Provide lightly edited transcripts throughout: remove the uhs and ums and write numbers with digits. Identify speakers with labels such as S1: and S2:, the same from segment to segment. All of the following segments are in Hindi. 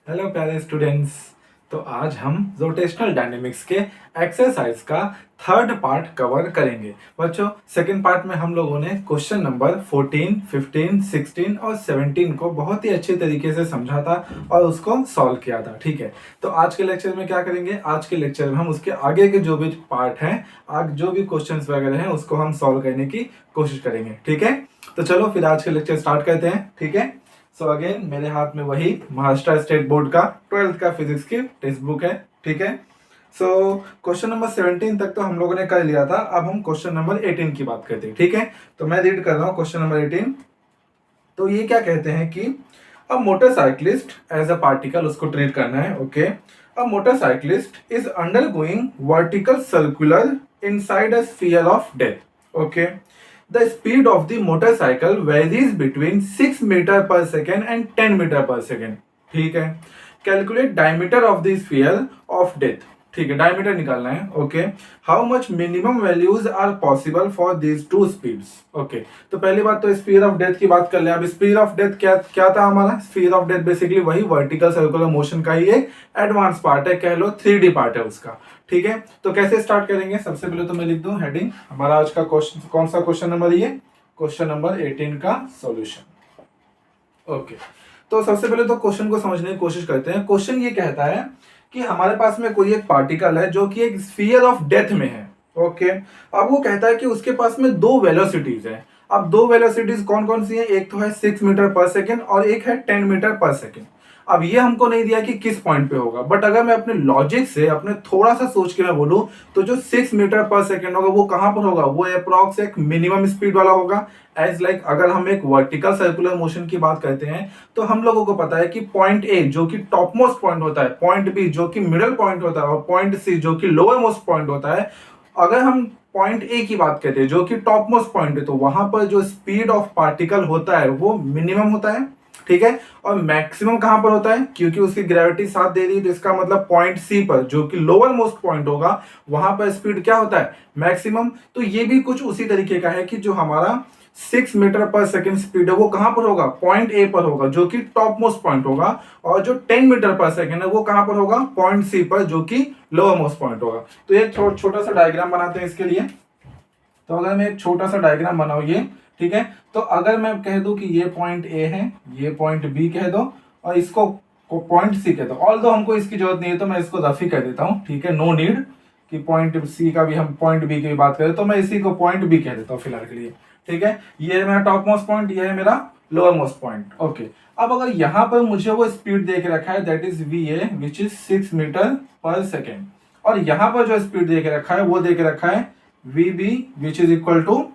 S1: हेलो प्यारे स्टूडेंट्स। तो आज हम रोटेशनल डायनेमिक्स के एक्सरसाइज का थर्ड पार्ट कवर करेंगे। बच्चों, सेकंड पार्ट में हम लोगों ने क्वेश्चन नंबर 14, 15, 16 और 17 को बहुत ही अच्छे तरीके से समझा था और उसको सॉल्व किया था। ठीक है, तो आज के लेक्चर में क्या करेंगे? आज के लेक्चर में हम उसके आगे के जो भी पार्ट हैं, आज जो भी क्वेश्चंस वगैरह हैं, उसको हम सॉल्व करने की कोशिश करेंगे। ठीक है, तो चलो फिर आज के लेक्चर स्टार्ट करते हैं। ठीक है, सो अगेन मेरे हाथ में वही महाराष्ट्र स्टेट बोर्ड का 12th का फिजिक्स की टेक्स्ट बुक है। ठीक है, सो क्वेश्चन नंबर 17 तक तो हम लोगों ने कर लिया था। अब हम क्वेश्चन नंबर 18 की बात करते हैं। ठीक है, तो मैं रीड कर रहा हूँ क्वेश्चन नंबर 18। तो ये क्या कहते हैं कि a motorcyclist as a particle, उसको ट्रीट करना है। Okay, a motorcyclist is undergoing vertical circular inside a sphere of death. Okay, the speed of the motorcycle varies between 6 meter per second and 10 meter per second। ठीक है, calculate diameter of the sphere of death. ठीक है, डायमीटर निकालना है। Okay, how much minimum values are possible for these two speeds. Okay, तो पहली बात तो स्पीड ऑफ डेथ की बात कर ले। अब स्पीड ऑफ डेथ क्या क्या था हमारा? स्पीड ऑफ डेथ बेसिकली वही वर्टिकल सर्कुलर मोशन का ही एक एडवांस पार्ट है, कह लो 3D पार्ट है उसका। ठीक है, तो कैसे स्टार्ट करेंगे? सबसे पहले तो मैं लिख दूं हेडिंग, हमारा आज का क्वेश्चन कौन सा क्वेश्चन नंबर? ये क्वेश्चन नंबर 18 का सॉल्यूशन। ओके, तो सबसे पहले तो क्वेश्चन को समझने की कोशिश करते हैं। क्वेश्चन ये कहता है कि हमारे पास में कोई एक पार्टिकल है जो कि एक स्फीयर ऑफ डेथ में है। ओके, अब वो कहता है कि उसके पास में दो वेलोसिटीज है। अब दो वेलोसिटीज कौन कौन सी है? एक तो है 6 मीटर पर सेकेंड और एक है 10 मीटर पर सेकेंड। अब ये हमको नहीं दिया कि किस पॉइंट पे होगा, बट अगर मैं अपने लॉजिक से अपने थोड़ा सा सोच के मैं बोलूं तो जो 6 मीटर पर सेकेंड होगा वो कहां पर होगा? वो अप्रॉक्स एक मिनिमम स्पीड वाला होगा। एज लाइक अगर हम एक वर्टिकल सर्कुलर मोशन की बात करते हैं तो हम लोगों को पता है कि पॉइंट ए जो कि टॉप मोस्ट पॉइंट होता है, पॉइंट बी जो कि मिडिल पॉइंट होता है और पॉइंट सी जो कि लोअर मोस्ट पॉइंट होता है। अगर हम पॉइंट ए की बात करते हैं जो कि टॉप मोस्ट पॉइंट है, तो वहां पर जो स्पीड ऑफ पार्टिकल होता है वो मिनिमम होता है। ठीक है, और मैक्सिमम कहां पर होता है? क्योंकि उसकी ग्रेविटी साथ दे रही है, तो इसका मतलब पॉइंट सी पर जो कि लोअर मोस्ट पॉइंट होगा वहां पर स्पीड क्या होता है? मैक्सिमम। तो ये भी कुछ उसी तरीके का है कि जो हमारा 6 मीटर पर सेकेंड स्पीड है वो कहां पर होगा? पॉइंट ए पर होगा जो कि टॉप मोस्ट पॉइंट होगा, और जो 10 मीटर पर सेकेंड है वो कहां पर होगा? पॉइंट सी पर जो कि लोअर मोस्ट पॉइंट होगा। तो ये छोटा सा डायग्राम बनाते हैं इसके लिए। तो अगर मैं एक छोटा सा डायग्राम बनाऊं ये, ठीक है, तो अगर मैं कह दूं कि ये पॉइंट ए है, ये पॉइंट बी कह दो और इसको पॉइंट सी कह दो। ऑल दो हमको इसकी जरूरत नहीं है तो मैं इसको रफी कह देता हूं। ठीक है, नो नीड कि पॉइंट सी का भी हम पॉइंट बी की भी बात करें, तो मैं इसी को पॉइंट बी कह देता हूं फिलहाल के लिए। ठीक है, ये है मेरा टॉप मोस्ट पॉइंट, ये है मेरा लोअर मोस्ट पॉइंट। ओके, अब अगर यहां पर मुझे वो स्पीड दे के रखा है that is V A which is 6 metre per second, और यहां पर जो स्पीड दे के रखा है वो दे के रखा है VB which is equal to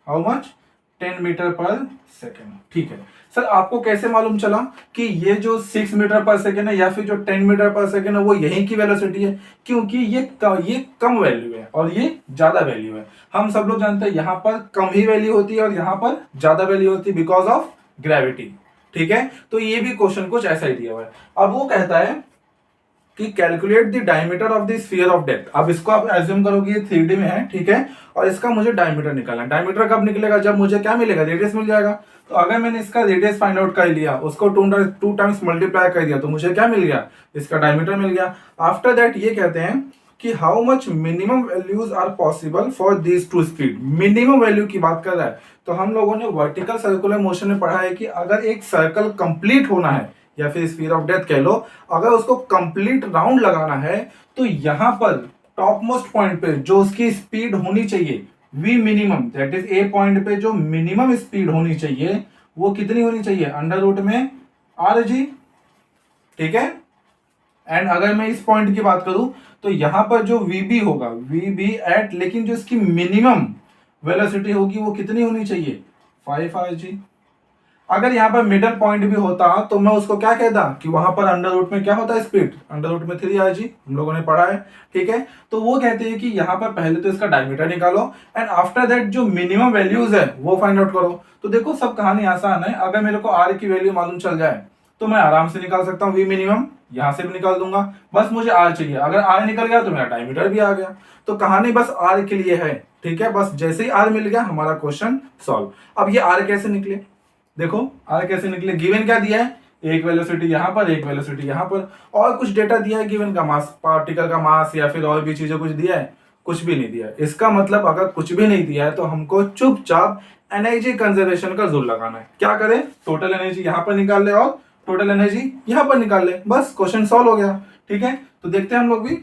S1: how much? 10 metre per second. ठीक है सर, आपको कैसे मालूम चला कि ये जो 6 मीटर पर सेकेंड है या फिर जो 10 मीटर पर सेकेंड है वो यही की वेलोसिटी है? क्योंकि ये कम वैल्यू है और ये ज्यादा वैल्यू है। हम सब लोग जानते हैं यहाँ पर कम ही वैल्यू होती है और यहाँ पर ज्यादा वैल्यू होती है बिकॉज ऑफ ग्रेविटी। ठीक है, तो ये भी क्वेश्चन कुछ ऐसा ही दिया हुआ है। अब वो कहता है कि calculate the diameter of the sphere of death. अब इसको आप एज्यूम करोगे ये 3D में है, ठीक है, और इसका मुझे डायमीटर निकालना है। डायमीटर कब निकलेगा? जब मुझे क्या मिलेगा? रेडियस मिल जाएगा। तो अगर मैंने इसका रेडियस फाइंड आउट कर लिया, उसको टू टाइम्स मल्टीप्लाई कर दिया, तो मुझे क्या मिल गया? इसका डायमीटर मिल गया। आफ्टर दैट ये कहते हैं कि how much minimum values are possible for these two speed. Minimum value की बात कर रहा है। तो हम लोगों ने वर्टिकल सर्कुलर मोशन में पढ़ा है कि अगर एक सर्कल कंप्लीट होना है या फिर स्फीयर ऑफ डेथ कह लो, अगर उसको कंप्लीट राउंड लगाना है तो यहां पर टॉप मोस्ट पॉइंट पे जो उसकी स्पीड होनी चाहिए V minimum, that is A point पे जो मिनिमम स्पीड होनी चाहिए वो कितनी होनी चाहिए? अंडर रूट में आर जी। ठीक है, एंड अगर मैं इस पॉइंट की बात करूं तो यहां पर जो वीबी होगा, वीबी एट, लेकिन जो इसकी मिनिमम वेलोसिटी होगी वो कितनी होनी चाहिए? 5 आर जी। अगर यहाँ पर मिडल पॉइंट भी होता तो मैं उसको क्या कहता कि वहां पर अंडर रूट में क्या होता है? स्पीड अंडर रूट में 3 जी, हम लोगों ने पढ़ा है। ठीक है, तो वो कहते हैं कि यहाँ पर पहले तो इसका डायमीटर निकालो एंड आफ्टर दैट जो मिनिमम वैल्यूज है वो फाइंड आउट करो। तो देखो सब कहानी आसान है। अगर मेरे को आर की वैल्यू मालूम चल जाए तो मैं आराम से निकाल सकता हूँ वी मिनिमम, यहां से भी निकाल दूंगा। बस मुझे आर चाहिए, अगर आर निकल गया तो मेरा डायमीटर भी आ गया। तो कहानी बस आर के लिए है। ठीक है, बस जैसे ही आर मिल गया हमारा क्वेश्चन सॉल्व। अब ये आर कैसे निकले? देखो आर कैसे निकले, गिवन क्या दिया है? एक वेलोसिटी यहाँ पर, एक वेलोसिटी यहाँ पर, और कुछ डेटा दिया है गिवन का मास, पार्टिकल का मास या फिर और भी चीजें कुछ दिया है, कुछ भी नहीं दिया है। इसका मतलब अगर कुछ भी नहीं दिया है तो हमको चुपचाप एनर्जी कंजर्वेशन का जोर लगाना है। क्या करें, टोटल एनर्जी यहाँ पर निकाल ले और टोटल एनर्जी यहाँ पर निकाल ले, बस क्वेश्चन सॉल्व हो गया। ठीक है, तो देखते हैं हम लोग भी।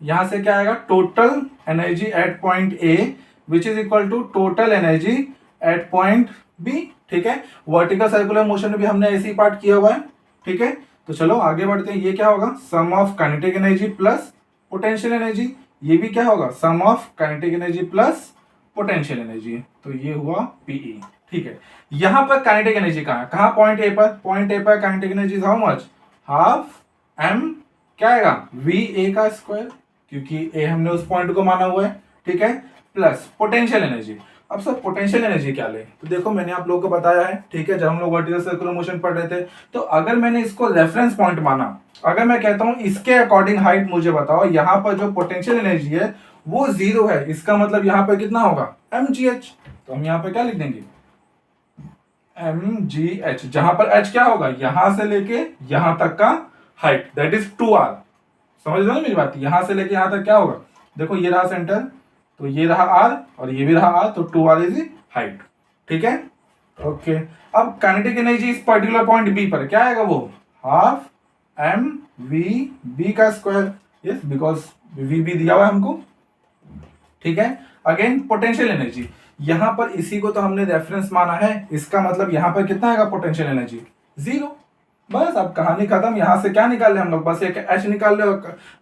S1: यहां से क्या आएगा, total energy at point A which is equal to total energy at point B. ठीक है, वर्टिकल सर्कुलर मोशन में भी हमने ऐसे ही पार्ट किया हुआ है। ठीक है, तो चलो आगे बढ़ते हैं। ये क्या होगा, sum of kinetic energy plus potential energy. ये भी क्या होगा, sum of kinetic energy plus potential energy. तो ये हुआ पीई। ठीक है, यहां पर काइनेटिक एनर्जी कहां है, कहां, पॉइंट ए पर। पॉइंट ए पर kinetic energy how much, half M क्या आएगा, वी ए का स्क्वायर, क्योंकि ए हमने उस पॉइंट को माना हुआ है। ठीक है, प्लस पोटेंशियल एनर्जी। अब सर पोटेंशियल एनर्जी क्या ले, तो देखो मैंने आप लोगों को बताया है। ठीक है, जब हम लोग वर्टिकल सर्कुलर मोशन पढ़ रहे थे, तो अगर मैंने इसको रेफरेंस पॉइंट माना, अगर मैं कहता हूं इसके अकॉर्डिंग हाइट मुझे बताओ, यहां पर जो पोटेंशियल एनर्जी है वो 0 है, इसका मतलब यहां पर कितना होगा, mgh। तो हम यहां पर क्या लिख देंगे, mgh, जहां पर h क्या होगा, यहां से लेके यहां तक का हाइट, दैट इज 2r। समझ रहे हो मेरी बात, यहां से लेके यहां तक क्या होगा, देखो ये रहा सेंटर, तो ये रहा r और ये भी रहा r, तो 2r इज हाइट। ठीक है, ओके। अब काइनेटिक एनर्जी इस पर्टिकुलर पॉइंट बी पर क्या आएगा, वो हाफ एम वी बी का square. Yes, because V B दिया हुआ है हमको। ठीक है, अगेन पोटेंशियल एनर्जी, यहां पर इसी को तो हमने रेफरेंस माना है, इसका मतलब यहां पर कितना आएगा पोटेंशियल एनर्जी, 0। बस अब कहानी खत्म। यहां से क्या निकाल ले हम लोग, बस एक एच निकाल ले,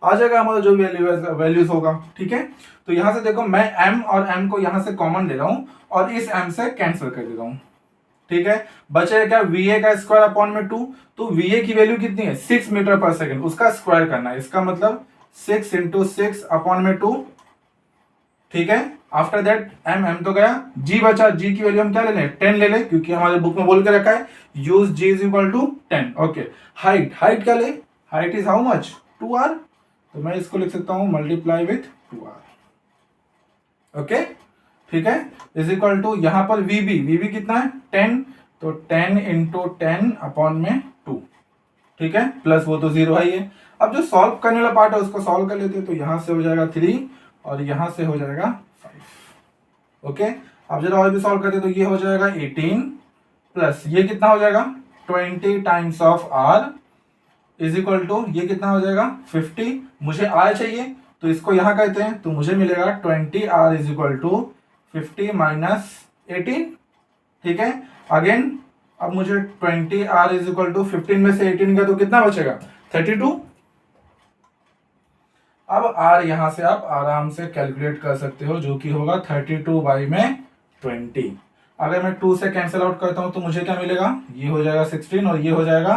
S1: आ जाएगा हमारा जो वैल्यूज होगा। ठीक है, तो यहां से देखो मैं m और m को यहां से कॉमन ले रहा हूं और इस m से कैंसिल कर दे रहा हूं। ठीक है, बचेगा क्या, va का स्क्वायर अपॉन में 2। तो va की वैल्यू कितनी है, 6 मीटर पर सेकेंड, उसका स्क्वायर करना है, इसका मतलब 6 इंटू 6 अपॉन में 2। ठीक है, आफ्टर दैट m तो गया, g बचा, g की वैल्यू हम क्या ले लें, 10 ले लें, क्योंकि हमारे बुक में बोल के रखा है use g is equal to 10। Okay, height क्या ले, height is how much, 2r। तो मैं इसको लिख सकता हूं मल्टीप्लाई विथ 2r। ओके, ठीक है, इज इक्वल टू यहां पर वीबी कितना है, 10, तो 10 इंटू 10 अपॉन में 2। ठीक है, प्लस वो तो 0 है ही है। अब जो सॉल्व करने वाला पार्ट है उसको सॉल्व कर लेते हैं, तो यहां से हो जाएगा 3 और यहां से हो जाएगा 5। ओके, अब जरा और भी सॉल्व करते तो ये हो जाएगा 18 प्लस ये कितना हो जाएगा 20 times of r is equal to ये कितना हो जाएगा 50। मुझे r चाहिए तो इसको यहां कहते हैं, तो मुझे मिलेगा 20r is equal to 50 minus 18। ठीक है, अगेन अब मुझे 20r इज इक्वल टू 15 में से 18 का तो कितना बचेगा 32। अब r यहां से आप आराम से कैलकुलेट कर सकते हो, जो कि होगा 32 बाई में 20। अगर मैं 2 से कैंसिल आउट करता हूं तो मुझे क्या मिलेगा, ये हो जाएगा 16 और ये हो जाएगा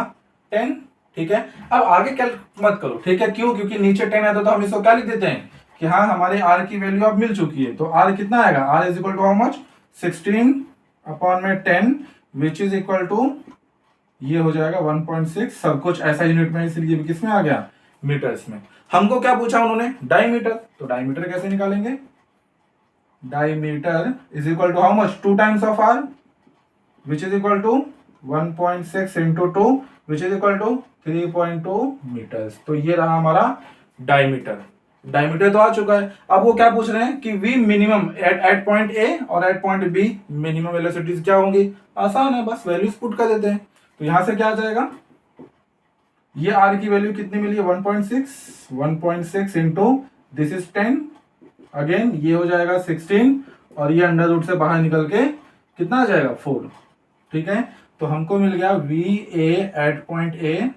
S1: 10। ठीक है, अब आगे कैल मत करो। ठीक है, क्यों, क्योंकि नीचे 10 आता तो हम इसको क्या लिख देते हैं कि हाँ हमारे r की वैल्यू अब मिल चुकी है। तो r कितना आएगा, r is equal to how much, 16 upon में 10 विच इज इक्वल टू ये हो जाएगा 1.6। सब कुछ ऐसा यूनिट में, इसलिए किसमें आ गया, मीटर्स में। हमको क्या पूछा उन्होंने, डायमीटर, तो डायमीटर कैसे निकालेंगे, diameter is equal to how much, 2 times of r which is equal to 1.6 into 2 which is equal to 3.2 metres. तो ये रहा हमारा डायमीटर। डायमीटर तो आ चुका है। अब वो क्या पूछ रहे हैं कि v minimum at point A और at point B minimum velocities क्या होंगी। आसान है, बस वैल्यूज पुट कर देते हैं। तो यहां से क्या आ जाएगा, ये r की वैल्यू कितनी मिली है 1.6 इंटू दिस इज 10, अगेन ये हो जाएगा 16 और ये अंडर रूट से बाहर निकल के कितना आ जाएगा 4। ठीक है, तो हमको मिल गया V A at point A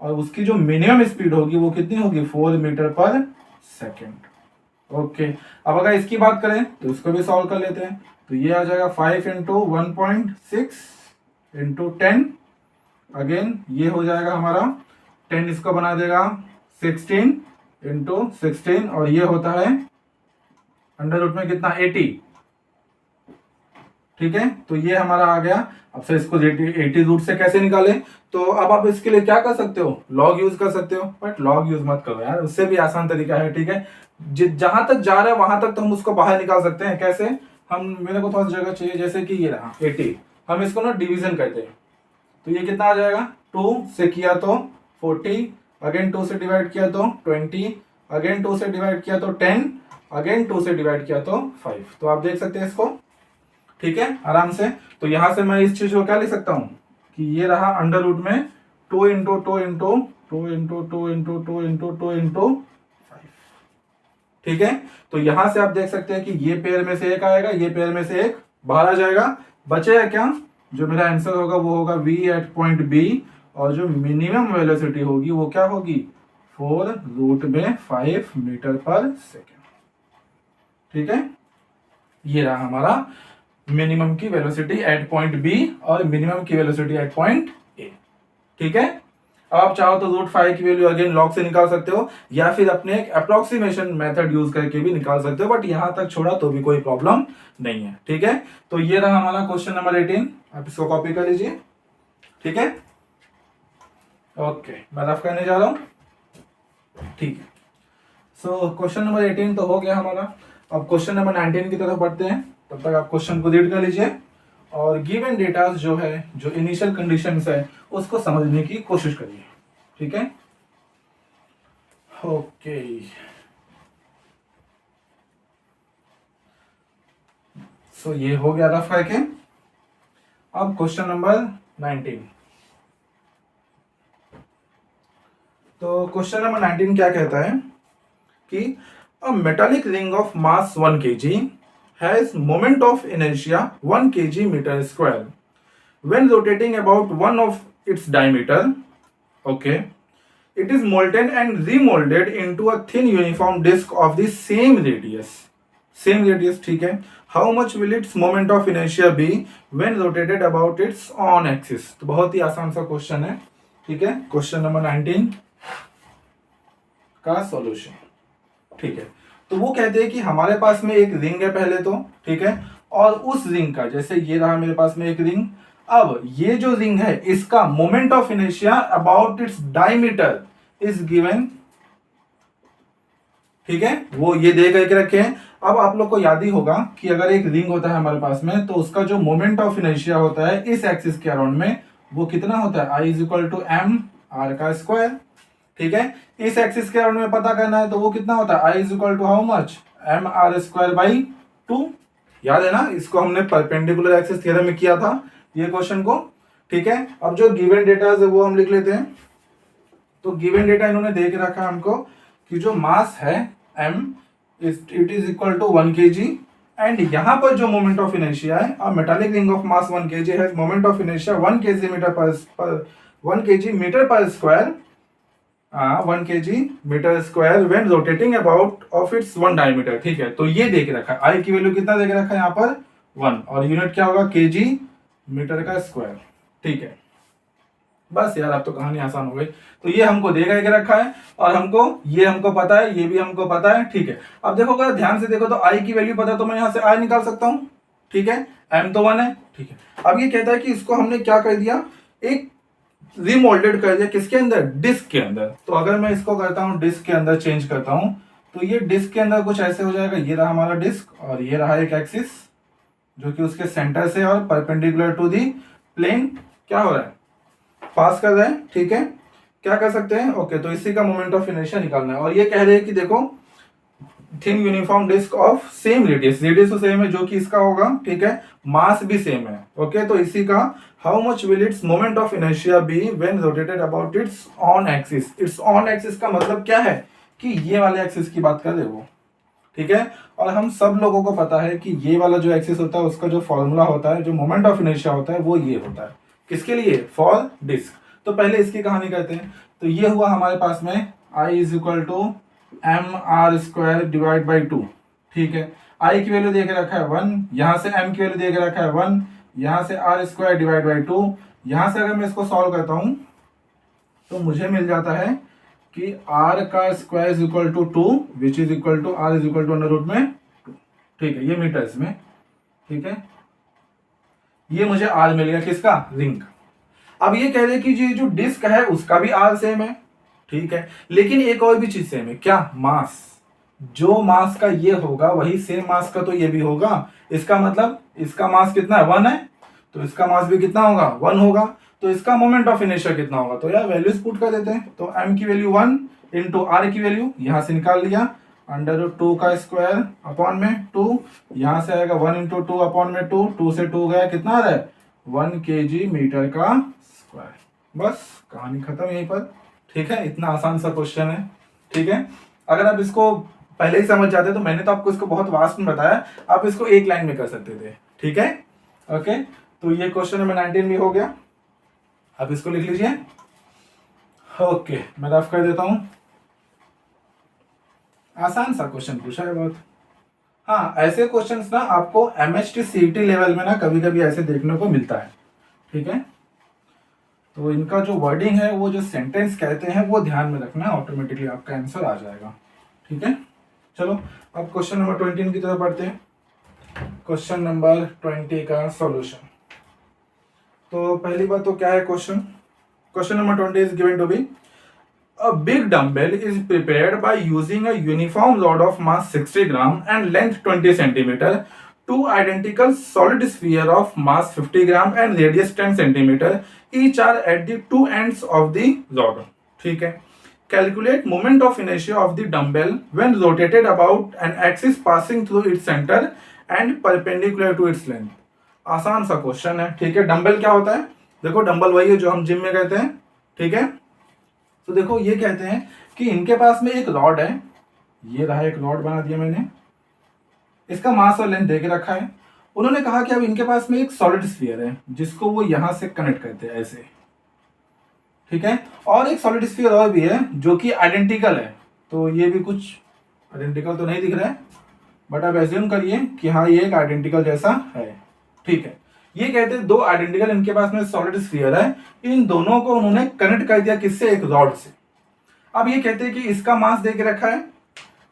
S1: और उसकी जो मिनिमम स्पीड होगी वो कितनी होगी 4 मीटर पर सेकेंड। ओके, अब अगर इसकी बात करें तो इसको भी सॉल्व कर लेते हैं। तो ये आ जाएगा 5 इंटू 1.6 इंटू 10, अगेन ये हो जाएगा हमारा 10 इसको बना देगा 16 इंटू 16 और ये होता है अंडर रूट में कितना 80। ठीक है, तो ये हमारा आ गया। अब से इसको 80 रूट से कैसे निकाले, तो अब आप इसके लिए क्या कर सकते हो, लॉग यूज कर सकते हो, बट लॉग यूज मत करो यार, उससे भी आसान तरीका है। ठीक है, जहां तक जा रहा है वहां तक तो हम उसको बाहर निकाल सकते हैं। कैसे, हम मेरे को थोड़ा जगह चाहिए, जैसे कि ये रहा 80, हम इसको ना डिवीजन करते हैं, तो ये कितना आ जाएगा 2 से किया तो 40, अगेन 2 से डिवाइड किया तो 20, अगेन 2 से डिवाइड किया तो 10, अगेन 2 से डिवाइड किया तो 5। तो आप देख सकते हैं इसको, ठीक है, आराम से। तो यहां से मैं इस चीज को क्या लिख सकता हूं कि ये रहा अंडर रूट में 2 into 2 into 2 into 2 into 2 into 2 into 5, ठीक है। तो यहां से आप देख सकते हैं कि ये पेयर में से एक आएगा, ये पेयर में से एक बाहर आ जाएगा, बचेगा क्या, जो मेरा आंसर होगा वो होगा v एट पॉइंट बी, और जो मिनिमम वेलोसिटी होगी वो क्या होगी 4 रूट में 5 मीटर पर सेकेंड, ठीक है। ये रहा हमारा मिनिमम की वेलोसिटी एट पॉइंट बी और मिनिमम की वेलोसिटी एट पॉइंट ए, ठीक है। अब आप चाहो तो रूट 5 की वैल्यू अगेन लॉग से निकाल सकते हो, या फिर अपने एक अप्रोक्सीमेशन मेथड यूज करके भी निकाल सकते हो, बट यहां तक छोड़ा तो भी कोई प्रॉब्लम नहीं है, ठीक है। तो ये रहा हमारा क्वेश्चन नंबर 18, आप इसको कॉपी कर लीजिए, ठीक है। ओके, मैं रफ करने जा रहा हूं, ठीक है। सो क्वेश्चन नंबर 18 तो हो गया हमारा। अब क्वेश्चन नंबर 19 की तरफ बढ़ते हैं, तब तक आप क्वेश्चन को रीड कर लीजिए और गिवन डेटा जो है, जो इनिशियल कंडीशंस है, उसको समझने की कोशिश करिए, ठीक है। ओके, सो ये हो गया रफ करके। अब क्वेश्चन नंबर 19, तो क्वेश्चन नंबर 19 क्या कहता है कि अ metallic ring of mass 1 kg has moment of inertia 1 kg meter square when rotating about one of its diameter. Okay, it is molten and remolded into a thin uniform disc of the same radius. Same radius, ठीक है। How much will its moment of inertia be when rotated about its on axis? तो बहुत ही आसान सा क्वेश्चन है, ठीक है। क्वेश्चन नंबर 19 का सॉल्यूशन, ठीक है। तो वो कहते हैं कि हमारे पास में एक रिंग है पहले तो, ठीक है, और उस रिंग का, जैसे ये रहा मेरे पास में एक रिंग, अब ये जो रिंग है इसका moment of inertia about its diameter is given, ठीक है, वो ये दे करके रखे हैं। अब आप लोग को याद ही होगा कि अगर एक रिंग होता है हमारे पास में, तो उसका जो मोमेंट ऑफ इनर्शिया होता है इस एक्सिस के अराउंड में, वो कितना होता है, I is equal to M R का स्क्वायर, ठीक है। इस एक्सिस के अराउंड में पता करना है तो वो कितना होता है, I is equal to how much, M R square by 2, याद है ना, इसको हमने परपेंडिकुलर एक्सिस थ्योरम में किया था ये क्वेश्चन को, ठीक है। अब जो गिवन डेटा है वो हम लिख लेते हैं। तो गिवन डेटा इन्होंने दे के रखा है हमको कि जो मास है m it is equal to 1 kg, and यहाँ पर जो मोमेंट ऑफ इनर्शिया है, a metallic ring of mass 1 kg has moment of inertia 1 kg metre per square, 1 kg metre square when rotating about of its one diameter, ठीक है। तो ये दे के रखा है, आई की वैल्यू कितना दे के रखा है यहाँ पर 1, और यूनिट क्या होगा kg मीटर का स्क्वायर, ठीक है। बस यार, अब तो कहानी आसान हो गई। तो ये हमको दे के रखा है, और हमको ये हमको पता है, ये भी हमको पता है, ठीक है। अब देखो, अगर ध्यान से देखो तो आई की वैल्यू पता है तो मैं यहाँ से आई निकाल सकता हूँ, ठीक है, एम तो 1 है, ठीक है। अब ये कहता है कि इसको हमने क्या कर दिया, एक रिमोल्डेड कर दिया, किसके अंदर, डिस्क के अंदर। तो अगर मैं इसको करता हूँ डिस्क के अंदर चेंज करता हूँ, तो ये डिस्क के अंदर कुछ ऐसे हो जाएगा, ये रहा हमारा डिस्क और ये रहा एक एक्सिस जो कि उसके सेंटर से और परपेंडिकुलर टू दी प्लेन क्या हो रहा है, पास कर रहे हैं, ठीक है। क्या कर सकते हैं, ओके, तो इसी का मोमेंट ऑफ इनर्शिया निकालना है। और ये कह रहे हैं कि देखो, thin uniform disc of same radius, radius तो सेम है जो कि इसका होगा, ठीक है, मास भी सेम है, ओके। तो इसी का how much will its moment of inertia be when rotated about its own axis. Its own axis का मतलब क्या है कि ये वाले एक्सिस की बात कर रहे वो, ठीक है। और हम सब लोगों को पता है कि ये वाला जो एक्सिस होता है उसका जो फॉर्मूला होता है, जो मोमेंट ऑफ इनर्शिया होता है, वो ये होता है, किसके लिए, फॉर डिस्क। तो पहले इसकी कहानी करते हैं। तो ये हुआ हमारे पास में I is equal to M R square divide by 2, ठीक है। I की वैल्यू दे के रखा है 1, यहाँ से m की वैल्यू दे के रखा है 1, यहाँ से r स्क्वायर डिवाइड बाई 2, यहाँ से अगर मैं इसको सॉल्व करता हूँ तो मुझे मिल जाता है कि r का square is equal to 2 which is equal to r is equal to under root में 2, ठीक है। ये मीटर्स में, ठीक है, ये मुझे r मिल गया, किसका, रिंग का। अब ये कह रहे हैं कि ये जो डिस्क है उसका भी r सेम है, ठीक है, लेकिन एक और भी चीज सेम है, क्या, मास। जो मास का ये होगा वही सेम मास का तो ये भी होगा। इसका मतलब इसका मास कितना है, 1 है, तो इसका मास भी कितना होगा, 1 होगा। तो इसका मोमेंट ऑफ इनर्शिया कितना होगा, तो यार वैल्यूज पुट कर देते हैं। तो m की वैल्यू 1 इंटू आर की वैल्यू यहाँ से निकाल लिया, अंडर 2 का स्क्वायर अपॉन में 2, यहाँ से आएगा 1 इंटू 2 अपॉन में 2, 2 से 2 गया, कितना आ रहा है 1 kg मीटर का स्क्वायर। बस कहानी खत्म यहीं पर। ठीक है, इतना आसान सा क्वेश्चन है। ठीक है, अगर आप इसको पहले ही समझ जाते तो मैंने तो आपको इसको बहुत वास्ट में बताया, आप इसको एक लाइन में कर सकते थे। ठीक है, ओके, तो ये क्वेश्चन नंबर 19 भी हो गया। अब इसको लिख लीजिए। ओके, मैं रफ कर देता हूं। आसान सा क्वेश्चन पूछा है बहुत। हाँ, ऐसे क्वेश्चंस ना आपको एमएचटी सीईटी लेवल में ना कभी कभी ऐसे देखने को मिलता है। ठीक है, तो इनका जो वर्डिंग है, वो जो सेंटेंस कहते हैं वो ध्यान में रखना, ऑटोमेटिकली आपका आंसर आ जाएगा। ठीक है, चलो अब क्वेश्चन नंबर 20 की तरफ बढ़ते हैं। क्वेश्चन नंबर 20 का सॉल्यूशन। तो पहली बात तो क्या है question number 20 is given to be a big dumbbell is prepared by using a uniform rod of mass 60 gram and length 20 centimeter. Two identical solid sphere of mass 50 gram and radius 10 centimeter. Each are at the two ends of the rod. ठीक है, calculate moment of inertia of the dumbbell when rotated about an axis passing through its center and perpendicular to its length. आसान सा क्वेश्चन है। ठीक है, डंबल क्या होता है, देखो डंबल वही है जो हम जिम में कहते हैं। ठीक है, तो देखो ये कहते हैं कि इनके पास में एक रॉड है, ये रहा, एक रॉड बना दिया मैंने, इसका मास और लेंथ दे के रखा है। उन्होंने कहा कि अब इनके पास में एक सॉलिड स्फीयर है जिसको वो यहां से कनेक्ट करते हैं ऐसे। ठीक है, और एक सॉलिड स्फीयर और भी है जो कि आइडेंटिकल है, तो ये भी कुछ आइडेंटिकल तो नहीं दिख रहा है, बट आप एज्यूम करिए कि हाँ ये एक आइडेंटिकल जैसा है। ठीक है, ये कहते हैं दो आइडेंटिकल इनके पास में सॉलिड स्फीयर है, इन दोनों को उन्होंने कनेक्ट कर दिया किससे, एक रॉड से। अब ये कहते हैं कि इसका मास दे के रखा है,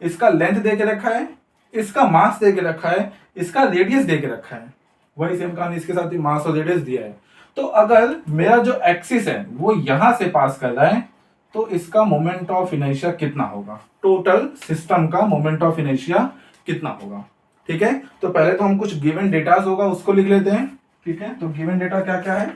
S1: इसका लेंथ दे के रखा है, इसका मास दे के रखा है, इसका रेडियस दे के रखा है, वही सेम कहानी इसके साथ ही मास और रेडियस दिया है। तो अगर मेरा जो एक्सिस है वो यहां से पास कर रहा है तो इसका मोमेंट ऑफ इनर्शिया कितना होगा, टोटल सिस्टम का मोमेंट ऑफ इनर्शिया कितना होगा। ठीक है, तो पहले तो हम कुछ गिवन डेटास होगा उसको लिख लेते हैं। ठीक है, तो गिवन डेटा क्या क्या है,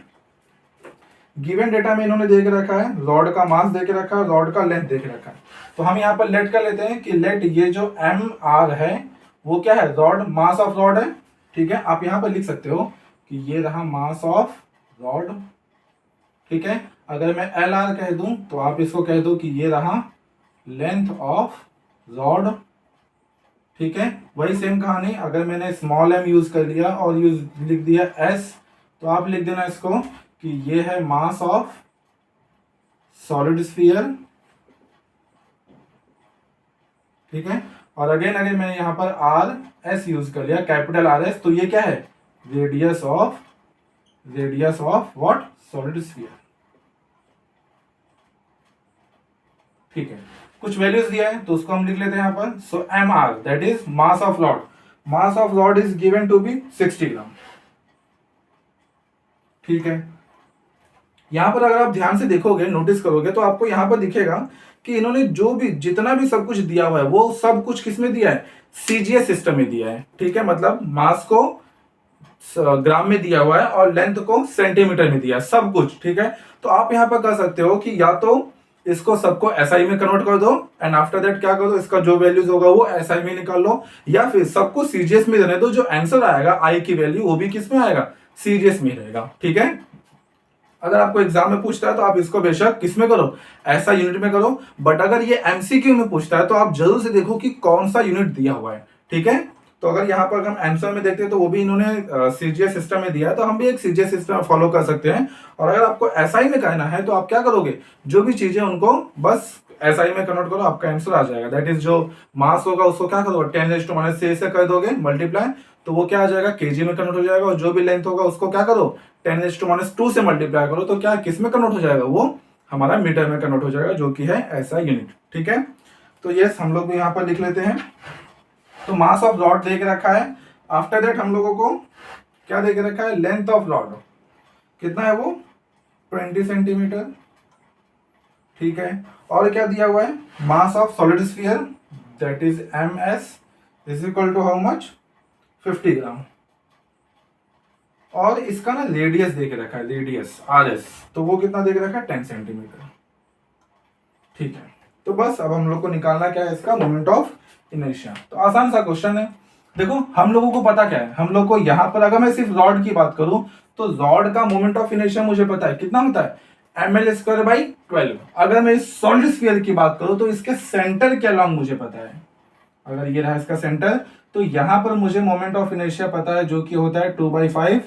S1: गिवन डेटा में इन्होंने दे के रखा है रॉड का मास दे के रखा है, रॉड का लेंथ दे के रखा है। तो हम यहाँ पर लेट कर लेते हैं कि लेट ये जो एम आर है वो क्या है, रॉड, मास ऑफ रॉड है। ठीक है, आप यहाँ पर लिख सकते हो कि ये रहा मास ऑफ रॉड। ठीक है, अगर मैं एल आर कह दूं तो आप इसको कह दो कि ये रहा लेंथ ऑफ रॉड। ठीक है, वही सेम कहानी, अगर मैंने स्मॉल एम यूज कर लिया और यूज लिख दिया एस, तो आप लिख देना इसको कि ये है मास ऑफ सॉलिड स्फीयर। ठीक है, और अगेन अगर मैंने यहां पर आर एस यूज कर लिया, कैपिटल आर एस, तो ये क्या है, radius of what, solid sphere. ठीक है, कुछ वैल्यूज दिया है तो उसको हम लिख लेते हैं यहाँ पर। So M R that is mass of rod, mass of rod is given to be 60 gram. ठीक है, यहां पर अगर आप ध्यान से देखोगे, नोटिस करोगे, तो आपको यहां पर दिखेगा कि इन्होंने जो भी जितना भी सब कुछ दिया हुआ है वो सब कुछ किस में दिया है, सीजीएस सिस्टम में दिया है। ठीक है, मतलब मास को ग्राम में दिया हुआ है और लेंथ को सेंटीमीटर में दिया है, सब कुछ। ठीक है, तो आप यहां पर कर सकते हो कि या तो इसको सबको एसआई में कन्वर्ट कर दो एंड आफ्टर दैट क्या कर दो, इसका जो वैल्यूज होगा वो एसआई में निकाल लो, या फिर सबको सीजीएस में देने दो, जो आंसर आएगा आई की वैल्यू वो भी किस में आएगा, सीजीएस में रहेगा। ठीक है, अगर आपको एग्जाम में पूछता है तो आप इसको बेशक किस में करो, ऐसा यूनिट में करो, बट अगर ये एमसीक्यू में पूछता है तो आप जरूर से देखो कि कौन सा यूनिट दिया हुआ है। ठीक है, तो अगर यहाँ पर हम आंसर में देखते हैं तो वो भी इन्होंने सीजीएस सिस्टम में दिया है, तो हम भी एक सीजीएस सिस्टम फॉलो कर सकते हैं। और अगर आपको एसआई में कहना है तो आप क्या करोगे, जो भी चीजें उनको बस एसआई में कन्वर्ट करो, आपका आंसर आ जाएगा। दैट इज जो मास होगा उसको क्या करोगे, 10⁻⁶ से कर दोगे मल्टीप्लाई, तो वो क्या आ जाएगा, केजी में कन्वर्ट हो जाएगा। और जो भी लेंथ होगा उसको क्या करो, 10⁻² से मल्टीप्लाई करो, तो क्या किस में कन्वर्ट हो जाएगा, वो हमारा मीटर में कन्वर्ट हो जाएगा, जो कि है ऐसा यूनिट। ठीक है, तो यस हम लोग भी यहाँ पर लिख लेते हैं। तो मास ऑफ रॉड दे के रखा है, आफ्टर दैट हम लोगों को क्या दे के रखा है, लेंथ ऑफ रॉड कितना है वो 20 सेंटीमीटर। ठीक है, और क्या दिया हुआ है, mass of solid sphere that is M S is equal to how much, 50 gram. और इसका ना रेडियस दे के रखा है, रेडियस RS, तो वो कितना दे के रखा है 10 सेंटीमीटर। ठीक है, तो बस अब हम लोग को निकालना क्या है, इसका मोमेंट ऑफ इनर्शिया। तो आसान सा क्वेश्चन है। देखो हम लोगों को पता क्या है, हम लोग को यहाँ पर अगर मैं सिर्फ रॉड की बात करूं तो रॉड का मोमेंट ऑफ इनर्शिया मुझे पता है कितना होता है, ml²/12। अगर मैं इस सॉलिड स्फीयर की बात करूं तो इसके सेंटर के अलॉन्ग मुझे पता है, अगर ये रहा इसका सेंटर, तो यहां पर मुझे मोमेंट ऑफ इनर्शिया पता है जो कि होता है 2/5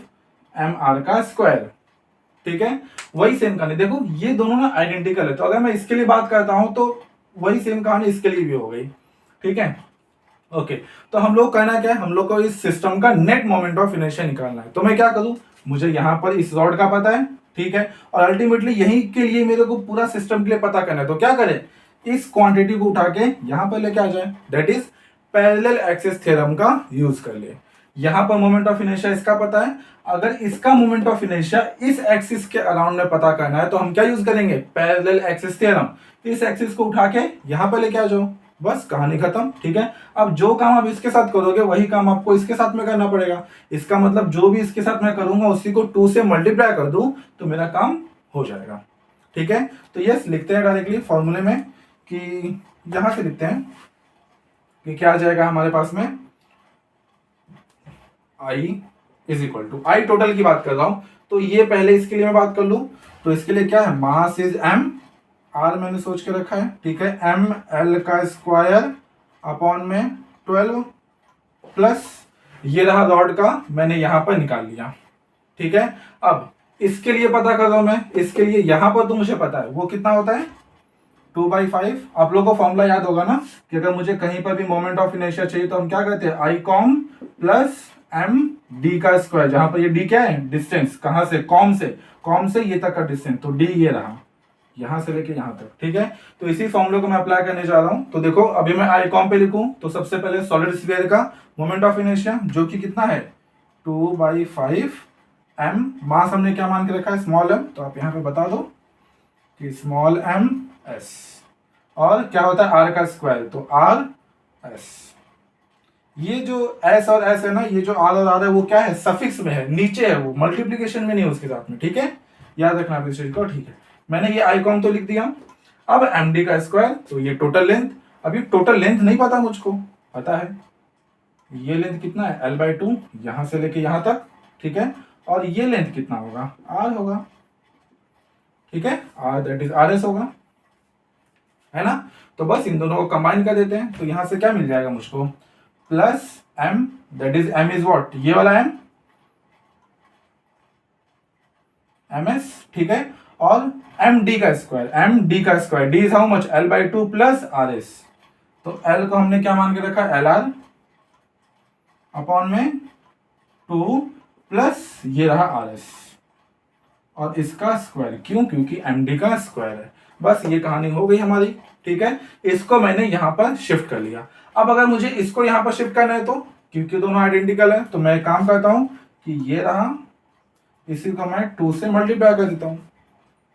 S1: mr²। ठीक है, वही सेम कहानी, देखो ये दोनों ना आइडेंटिकल है, तो अगर मैं इसके लिए बात करता हूं तो वही सेम कहानी इसके लिए भी हो गई। ठीक है, ओके। तो हम लोग करना क्या है, हम लोग को इस सिस्टम का नेट मोमेंट ऑफ इनर्शिया निकालना है। तो मैं क्या करूं, मुझे यहां पर इस रॉड का पता है, ठीक है, और अल्टीमेटली यही के लिए मेरे को पूरा सिस्टम के लिए पता करना है। तो क्या करें, इस क्वांटिटी को उठा के यहां पर लेके आ जाए, that is parallel axis theorem का यूज कर ले। यहां पर मोमेंट ऑफ इनर्शिया इसका पता है, अगर इसका मोमेंट ऑफ इनर्शिया इस एक्सिस के अराउंड में पता करना है तो हम क्या यूज करेंगे, पैरेलल एक्सिस थ्योरम। इस एक्सिस को उठा के यहां पर लेके आ जाओ, बस कहानी खत्म। ठीक है, अब जो काम आप इसके साथ करोगे वही काम आपको इसके साथ में करना पड़ेगा। इसका मतलब जो भी इसके साथ मैं करूंगा उसी को 2 से मल्टीप्लाई कर दूं तो मेरा काम हो जाएगा। ठीक है, तो यस लिखते हैं डायरेक्टली फॉर्मूले में कि यहां से लिखते हैं कि क्या आ जाएगा हमारे पास में, I = आई टोटल की बात कर रहा हूं, तो ये पहले इसके लिए मैं बात कर लूं, तो इसके लिए क्या है, मास इज m, r मैंने सोच के रखा है, ठीक है, ml² अपॉन में 12 प्लस ये रहा रॉड का, मैंने यहां पर निकाल लिया। ठीक है, अब इसके लिए पता कर रहा हूं मैं, इसके लिए यहां पर तो मुझे पता है वो कितना होता है 2/5। आप लोगों को फॉर्मूला याद होगा ना कि अगर मुझे कहीं पर भी मोमेंट ऑफ इनर्शिया चाहिए तो हम क्या करते हैं, I कॉम प्लस md², जहां पर ये d क्या है, डिस्टेंस, कहां से, कॉम से ये तक का डिस्टेंस, तो d ये रहा यहां से लेके यहां तक। ठीक है, तो इसी फॉर्मूले को मैं अप्लाई करने जा रहा हूं। तो देखो अभी मैं I कॉम पे लिखूं तो सबसे पहले सॉलिड स्फीयर का मोमेंट ऑफ इनर्शिया जो कि कितना है 2/5 m, मास हमने क्या मान के रखा है स्मॉल m, तो आप यहां पे बता दो कि स्मॉल m s, और क्या होता है r², तो r s। ये जो s और s है ना, ये जो r और r है वो क्या है, सफिक्स में है, नीचे है, वो मल्टीप्लीकेशन में नहीं है उसके साथ में। ठीक है, याद रखना आप इस चीज को। ठीक है, मैंने ये I कॉम तो लिख दिया। अब md², तो ये टोटल लेंथ, अभी टोटल लेंथ नहीं पता मुझको, पता है ये लेंथ कितना है l/2 यहां से लेके यहां तक। ठीक है, और ये लेंथ कितना होगा, r होगा। ठीक है, r दैट इज rs होगा, है ना। तो बस इन दोनों को कंबाइन कर देते हैं, तो यहां से क्या मिल जाएगा मुझको, plus m, that is m is what, ये वाला m, ms। ठीक है, और md², d is how much, l/2 plus rs। तो l को हमने क्या मान के रखा, lr अपॉन में 2 प्लस ये रहा rs, और इसका स्क्वायर, क्यों, क्योंकि md का स्क्वायर है। बस ये कहानी हो गई हमारी। ठीक है, इसको मैंने यहां पर शिफ्ट कर लिया। अब अगर मुझे इसको यहां पर शिफ्ट करना है तो, क्योंकि दोनों आइडेंटिकल है, तो मैं एक काम करता हूं कि ये रहा, इसी को मैं 2 से मल्टीप्लाई कर देता हूं।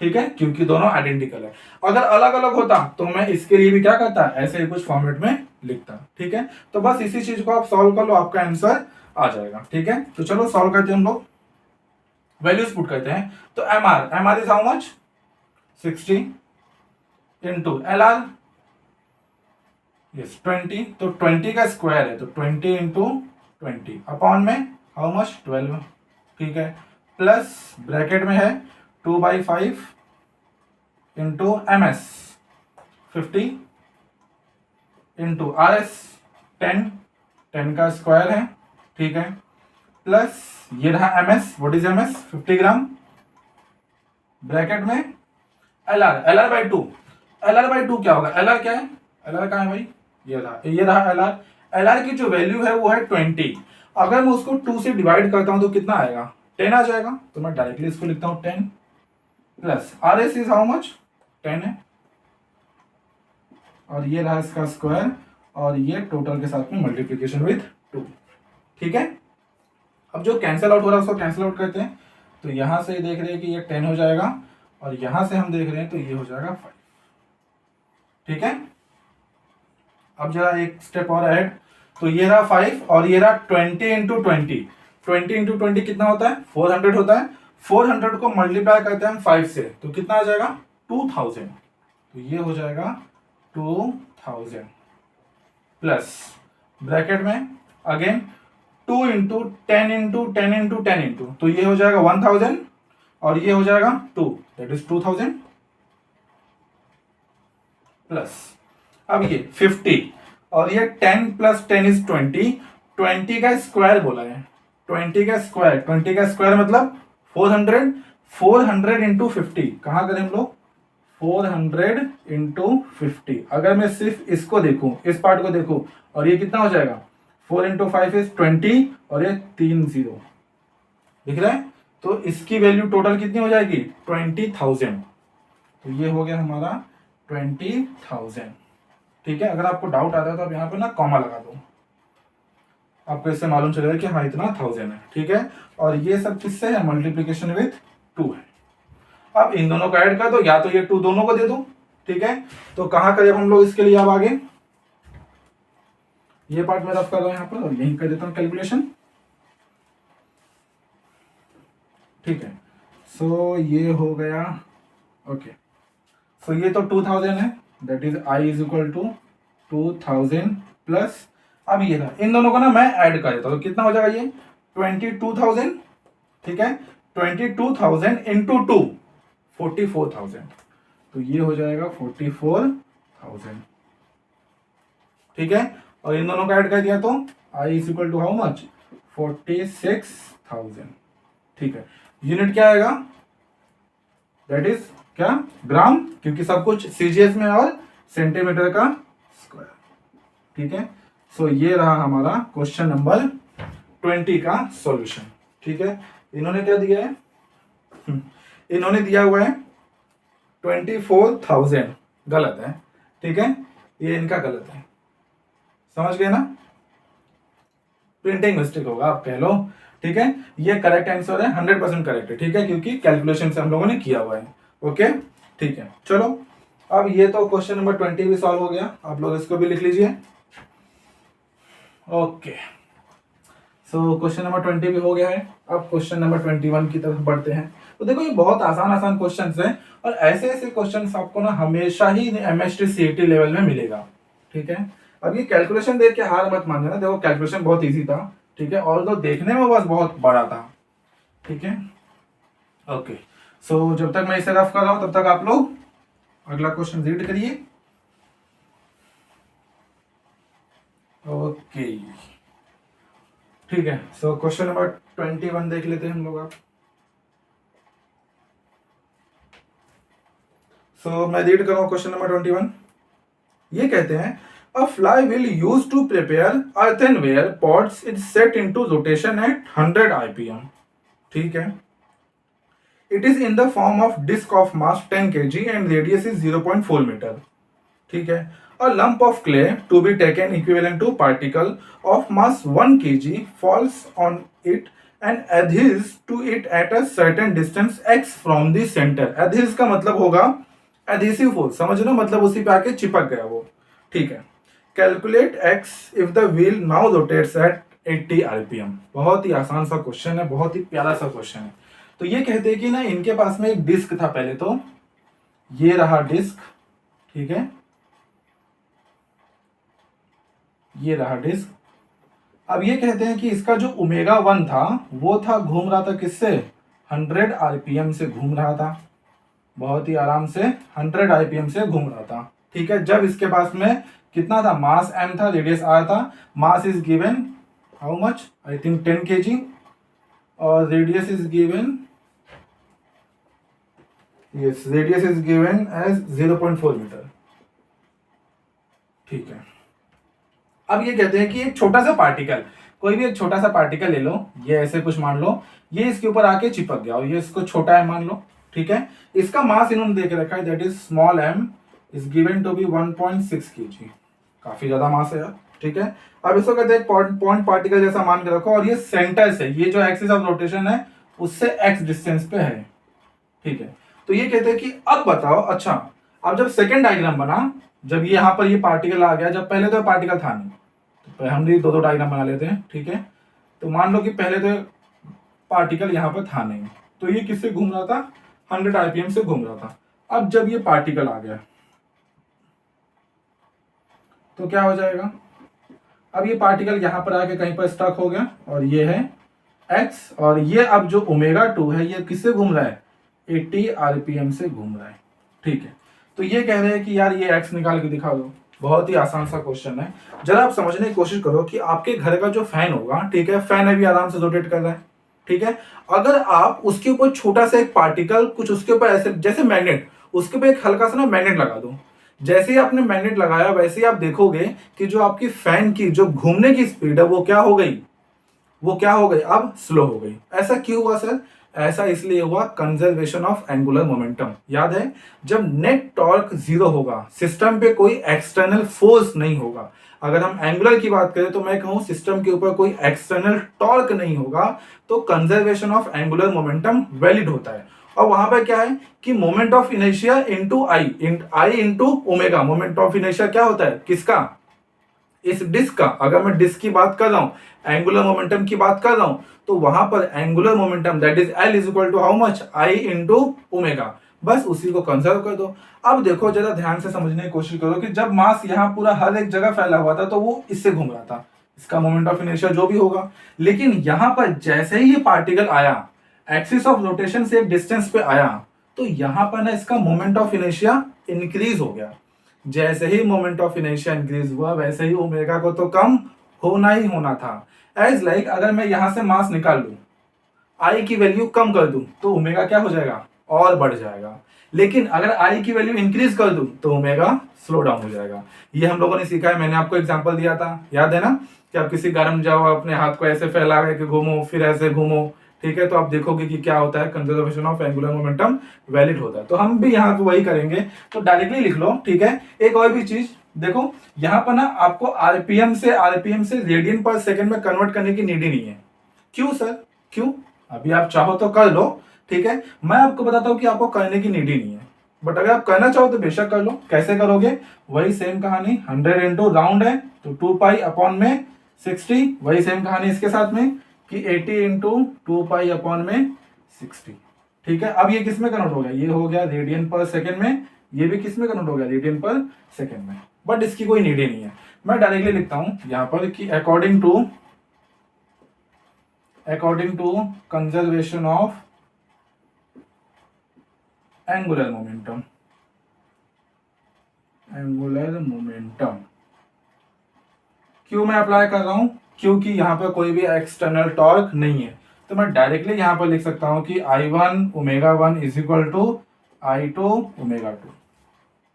S1: ठीक है, क्योंकि दोनों आइडेंटिकल है। अगर अलग अलग होता तो मैं इसके लिए भी क्या करता, ऐसे ही कुछ फॉर्मेट में लिखता। ठीक है, तो बस इसी चीज को आप सॉल्व कर लो, आपका आंसर आ जाएगा। ठीक है, तो चलो सॉल्व करते हैं हम लोग, वैल्यूज पुट करते हैं। तो M R is how much 60 into LR, yes 20, तो 20 का स्क्वायर है तो 20 इंटू 20 अपॉन में हाउ मच 12। ठीक है, प्लस ब्रैकेट में है 2/5 इंटू MS 50 इंटू RS 10 का स्क्वायर है। ठीक है, प्लस ये रहा MS, what is MS 50 gram, bracket में LR/2, LR/2 क्या होगा, LR क्या है, LR कहाँ है भाई, ये रहा LR की जो वैल्यू है वो है 20। अगर मैं उसको 2 से डिवाइड करता हूं तो कितना आएगा, 10 आ जाएगा। तो मैं डायरेक्टली इसको लिखता हूं 10 plus RS is how much 10 है, और ये रहा इसका स्क्वायर, और ये टोटल के साथ में मल्टीप्लीकेशन विथ 2। ठीक है, अब जो कैंसिल आउट हो रहा है उसको कैंसिल आउट करते हैं। तो यहां से देख रहे हैं कि ये 10 हो जाएगा, और यहां से हम देख रहे हैं तो ये हो जाएगा 5। ठीक है, अब जरा एक स्टेप और ऐड, तो ये रहा 5 और ये रहा 20 इंटू 20, 20 इंटू 20 कितना होता है, 400 होता है। 400 को मल्टीप्लाई करते हैं हम 5 से, तो कितना आ जाएगा, 2000। तो ये हो जाएगा 2000 प्लस ब्रैकेट में again 2 into 10 into 10 into 10 into, तो ये हो जाएगा 1000 और ये हो जाएगा 2, दैट इज 2000 प्लस अब ये 50 और ये 10 प्लस 10 इज 20, 20 का स्क्वायर बोला है, 20 का स्क्वायर मतलब 400, 400 इंटू 50, कहाँ करें हम लोग, 400 इंटू 50। अगर मैं सिर्फ इसको देखूं, इस पार्ट को देखूं, और ये कितना हो जाएगा, 4 इंटू 5 इज 20 और ये 3 0 दिख रहा है, तो इसकी वैल्यू टोटल कितनी हो जाएगी, 20,000। तो ये हो गया हमारा 20,000। ठीक है, अगर आपको डाउट आता है तो आप यहाँ पे ना कॉमा लगा दो, आपको इससे मालूम चलेगा कि हाँ इतना 1000 है। ठीक है, और ये सब किससे है, मल्टीप्लीकेशन विथ 2 है। अब इन दोनों को ऐड कर दो, या तो ये 2 दोनों को दे दो। ठीक है, तो कहां करें हम लोग इसके लिए, अब आगे ये पार्ट मैं रफ कर रहा हूं यहाँ पर और यहीं कर देता हूं कैलकुलेशन। ठीक है, सो ये हो गया, ओके, सो ये तो 2000 है, that is I is equal to 2000 plus, अब ये था, इन दोनों को ना मैं ऐड कर देता हूं, तो कितना हो जाएगा ये 22,000। ठीक है, 22,000 इंटू 2 44,000, तो ये हो जाएगा 44,000। ठीक है, और इन दोनों का ऐड कर दिया तो I is equal to how much, 46,000। ठीक है, यूनिट क्या आएगा, दैट इज क्या, ग्राम, क्योंकि सब कुछ सीजीएस में और सेंटीमीटर का स्क्वायर। ठीक है, सो ये रहा हमारा क्वेश्चन नंबर 20 का सॉल्यूशन। ठीक है, इन्होंने क्या दिया है, इन्होंने दिया हुआ है 24,000, गलत है। ठीक है, ये इनका गलत है, समझ गए ना, प्रिंटिंग मिस्टेक होगा आप कह लो। ठीक है, ये करेक्ट आंसर है, 100% करेक्ट है। ठीक है, क्योंकि कैलकुलेशन से हम लोगों ने किया हुआ है। ओके, ठीक है, चलो अब ये तो क्वेश्चन नंबर 20 भी सॉल्व हो गया, आप लोग इसको भी लिख लीजिए। ओके, सो क्वेश्चन नंबर 20 भी हो गया है। अब क्वेश्चन नंबर 21 की तरफ बढ़ते हैं। तो देखो ये बहुत आसान आसान क्वेश्चंस हैं, और ऐसे ऐसे क्वेश्चंस आपको ना हमेशा ही एमएसटी सीईटी लेवल में मिलेगा। ठीक है, अब ये कैलकुलेशन देख के हार मत मान जाना, देखो कैलकुलेशन बहुत इजी था। ठीक है, और तो देखने में बस बहुत बड़ा था। ठीक है, ओके, सो जब तक मैं इसे रफ कर रहा हूं तब तक आप लोग अगला क्वेश्चन रीड करिए। ओके, ठीक है, सो क्वेश्चन नंबर 21 देख लेते हैं हम लोग। आप मैं रीड कर रहा हूं क्वेश्चन नंबर 21। ये कहते हैं a flywheel used to prepare earthenware pots is set into rotation at 100 rpm. ठीक है, it is in the form of disc of mass 10 kg and radius is 0.4 meter. ठीक है, a lump of clay to be taken equivalent to particle of mass 1 kg falls on it and adheres to it at a certain distance x from the center. adheres का मतलब होगा adhesive force, समझ लो, मतलब उसी पे आके चिपक गया वो। ठीक है, calculate X if the wheel now rotates at 80 RPM. बहुत ही आसान सा क्वेश्चन है, बहुत ही प्यारा सा क्वेश्चन है। तो ये कहते हैं कि ना इनके पास में एक डिस्क था पहले, तो ये रहा डिस्क। ठीक है, ये रहा डिस्क। अब ये कहते हैं कि इसका जो ओमेगा 1 था वो था, घूम रहा था किससे, 100 आरपीएम से घूम रहा था, बहुत ही आराम से 100 आरपीएम से घूम रहा था। ठीक है, जब इसके पास में कितना था, मास m था, रेडियस r था, mass is given how much, I think 10 kg, और radius is given, yes, radius is given as 0.4 metre. ठीक है, अब ये कहते हैं कि एक छोटा सा पार्टिकल, कोई भी एक छोटा सा पार्टिकल ले लो, ये ऐसे कुछ मान लो, ये इसके ऊपर आके चिपक गया और ये इसको छोटा है मान लो। ठीक है, इसका मास इन्होंने देख रखा है, that is small m is given to be 1.6 kg, काफी ज्यादा मास है यार। ठीक है, अब इसको कहते हैं पॉइंट पार्टिकल जैसा मान के रखो, और ये सेंटर से, ये जो एक्सिस ऑफ रोटेशन है उससे x डिस्टेंस पे है। ठीक है, तो ये कहते हैं कि अब बताओ, अच्छा अब जब सेकेंड डायग्राम बना, जब ये यहाँ पर ये पार्टिकल आ गया, जब पहले तो पार्टिकल था नहीं, तो हम भी दो डायग्राम बना लेते हैं। ठीक है, तो मान लो कि पहले तो पार्टिकल यहाँ पर था नहीं, तो ये किससे घूम रहा था, 100 आरपीएम से घूम रहा था। अब जब ये पार्टिकल आ गया तो क्या हो जाएगा, अब ये पार्टिकल यहां पर आके कहीं पर स्टक हो गया और ये है x, और ये अब जो ओमेगा 2 है ये किससे घूम रहा है, 80 आरपीएम से घूम रहा है। ठीक है, तो ये कह रहे हैं कि यार ये x निकाल के दिखा दो। बहुत ही आसान सा क्वेश्चन है, जरा आप समझने की कोशिश करो कि आपके घर का जो फैन होगा, ठीक है, फैन अभी आराम से रोटेट कर रहा है, ठीक है, अगर आप उसके ऊपर छोटा सा एक पार्टिकल कुछ उसके ऊपर ऐसे जैसे मैग्नेट, उसके ऊपर एक हल्का सा ना मैग्नेट लगा दो, जैसे ही आपने मैग्नेट लगाया वैसे ही आप देखोगे कि जो आपकी फैन की जो घूमने की स्पीड है वो क्या हो गई, वो क्या हो गई, अब स्लो हो गई। ऐसा क्यों हुआ सर, ऐसा इसलिए हुआ कंजर्वेशन ऑफ एंगुलर मोमेंटम। याद है, जब नेट टॉर्क जीरो होगा, सिस्टम पे कोई एक्सटर्नल फोर्स नहीं होगा, अगर हम एंगुलर की बात करें तो मैं कहूं सिस्टम के ऊपर कोई एक्सटर्नल टॉर्क नहीं होगा, तो conservation of angular momentum valid होता है। और वहां पर क्या है कि moment of inertia into I into omega, moment of inertia क्या होता है किसका, इस डिस्क का। अगर मैं डिस्क की बात कर रहा हूं, एंगुलर मोमेंटम की बात कर रहा हूं, तो वहां पर angular momentum that is L is equal to how much, I into omega, बस उसी को कंजर्व कर दो। अब देखो जरा ध्यान से समझने की कोशिश करो कि जब मास यहां पूरा हर एक जगह फैला हुआ था तो वो इससे घूम रहा था, इसका मोमेंट ऑफ इनर्शिया जो भी होगा, लेकिन यहां पर जैसे ही ये पार्टिकल आया, एक्सिस ऑफ रोटेशन से एक डिस्टेंस पे आया, तो यहां पर ना इसका मोमेंट ऑफ इनर्शिया इंक्रीज हो गया। जैसे ही मोमेंट ऑफ इनर्शिया इंक्रीज हुआ वैसे ही ओमेगा को तो कम होना ही होना था। एज लाइक अगर मैं यहां से मास निकाल लूं, आई की वैल्यू कम कर दूं, तो ओमेगा क्या हो जाएगा, और बढ़ जाएगा। लेकिन अगर आई की वैल्यू इंक्रीज कर दूं तो ओमेगा स्लो डाउन हो जाएगा। ये हम लोगों ने सीखा है, मैंने आपको एग्जांपल दिया था, याद है ना, कि आप किसी गर्म जाओ अपने हाथ को ऐसे फैला के घूमो फिर ऐसे घूमो, ठीक है, तो आप देखोगे कि क्या होता है, conservation of angular momentum valid होता है। तो हम भी यहाँ पे वही करेंगे, तो डायरेक्टली लिख लो, ठीक है। एक और भी चीज देखो, यहाँ पर ना आपको आरपीएम से रेडियन पर सेकंड में कन्वर्ट करने की नीड ही नहीं है। क्यों सर, क्यों, अभी आप चाहो तो कर लो, ठीक है, मैं आपको बताता हूं कि आपको करने की नीड ही नहीं है, बट अगर आप करना चाहो तो बेशक कर लो। कैसे करोगे, वही सेम कहानी, 100 इंटू राउंड है तो 2 पाई अपॉन में 60, वही सेम कहानी इसके साथ में कि 80 इंटू 2 पाई अपॉन में 60, ठीक है। अब ये किस में कन्वर्ट हो गया, ये हो गया रेडियन पर सेकेंड में, ये भी किस में कन्वर्ट हो गया, रेडियन पर सेकेंड में, बट इसकी कोई नीड ही नहीं है। मैं डायरेक्टली लिखता हूं यहां पर कि according to conservation of angular momentum, क्यों मैं अप्लाई कर रहा हूं, क्योंकि यहां पर कोई भी एक्सटर्नल टॉर्क नहीं है, तो मैं डायरेक्टली यहां पर लिख सकता हूं कि I1 omega 1 is equal to I2 omega 2,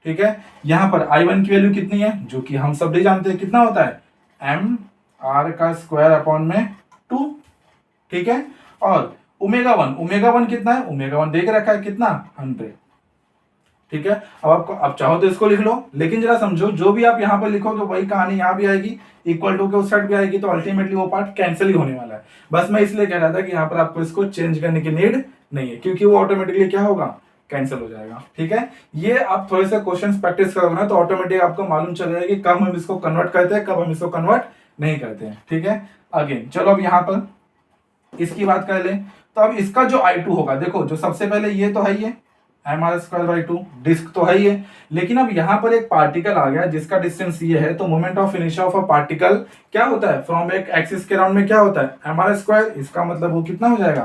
S1: ठीक है। यहां पर I1 की वैल्यू कितनी है, जो कि हम सब भी जानते हैं कितना होता है, एम आर का स्क्वायर अपॉन में 2, ठीक है। और ओमेगा वन कितना है, ओमेगा 1 देख रखा है कितना, 100, ठीक है। अब आपको, अब चाहो तो इसको लिख लो, लेकिन जरा समझो जो भी आप यहाँ पर लिखोगे वही कहानी यहाँ भी आएगी, इक्वल टू के उस साइड भी आएगी, तो अल्टीमेटली वो पार्ट कैंसिल ही होने वाला है। बस मैं इसलिए कह रहा था कि यहाँ पर आपको इसको चेंज करने की नीड नहीं है, क्योंकि वो ऑटोमेटिकली क्या होगा, कैंसिल हो जाएगा, ठीक है। ये आप थोड़े से क्वेश्चन प्रैक्टिस करोगे ना तो ऑटोमेटिक आपको मालूम चल जाएगा कि कब हम इसको कन्वर्ट करते हैं, कब हम इसको कन्वर्ट नहीं करते हैं, ठीक है। अगेन चलो अब यहाँ पर इसकी बात कर ले, तो अब इसका जो I2 होगा, देखो जो सबसे पहले ये तो है, ये M R square by 2 disc तो है ही है, लेकिन अब यहां पर एक पार्टिकल आ गया जिसका डिस्टेंस ये है, तो moment of inertia of a particle क्या होता है, फ्रॉम एक एक्सिस के राउंड में क्या होता है, एम आर स्क्वायर, इसका मतलब वो कितना हो जाएगा,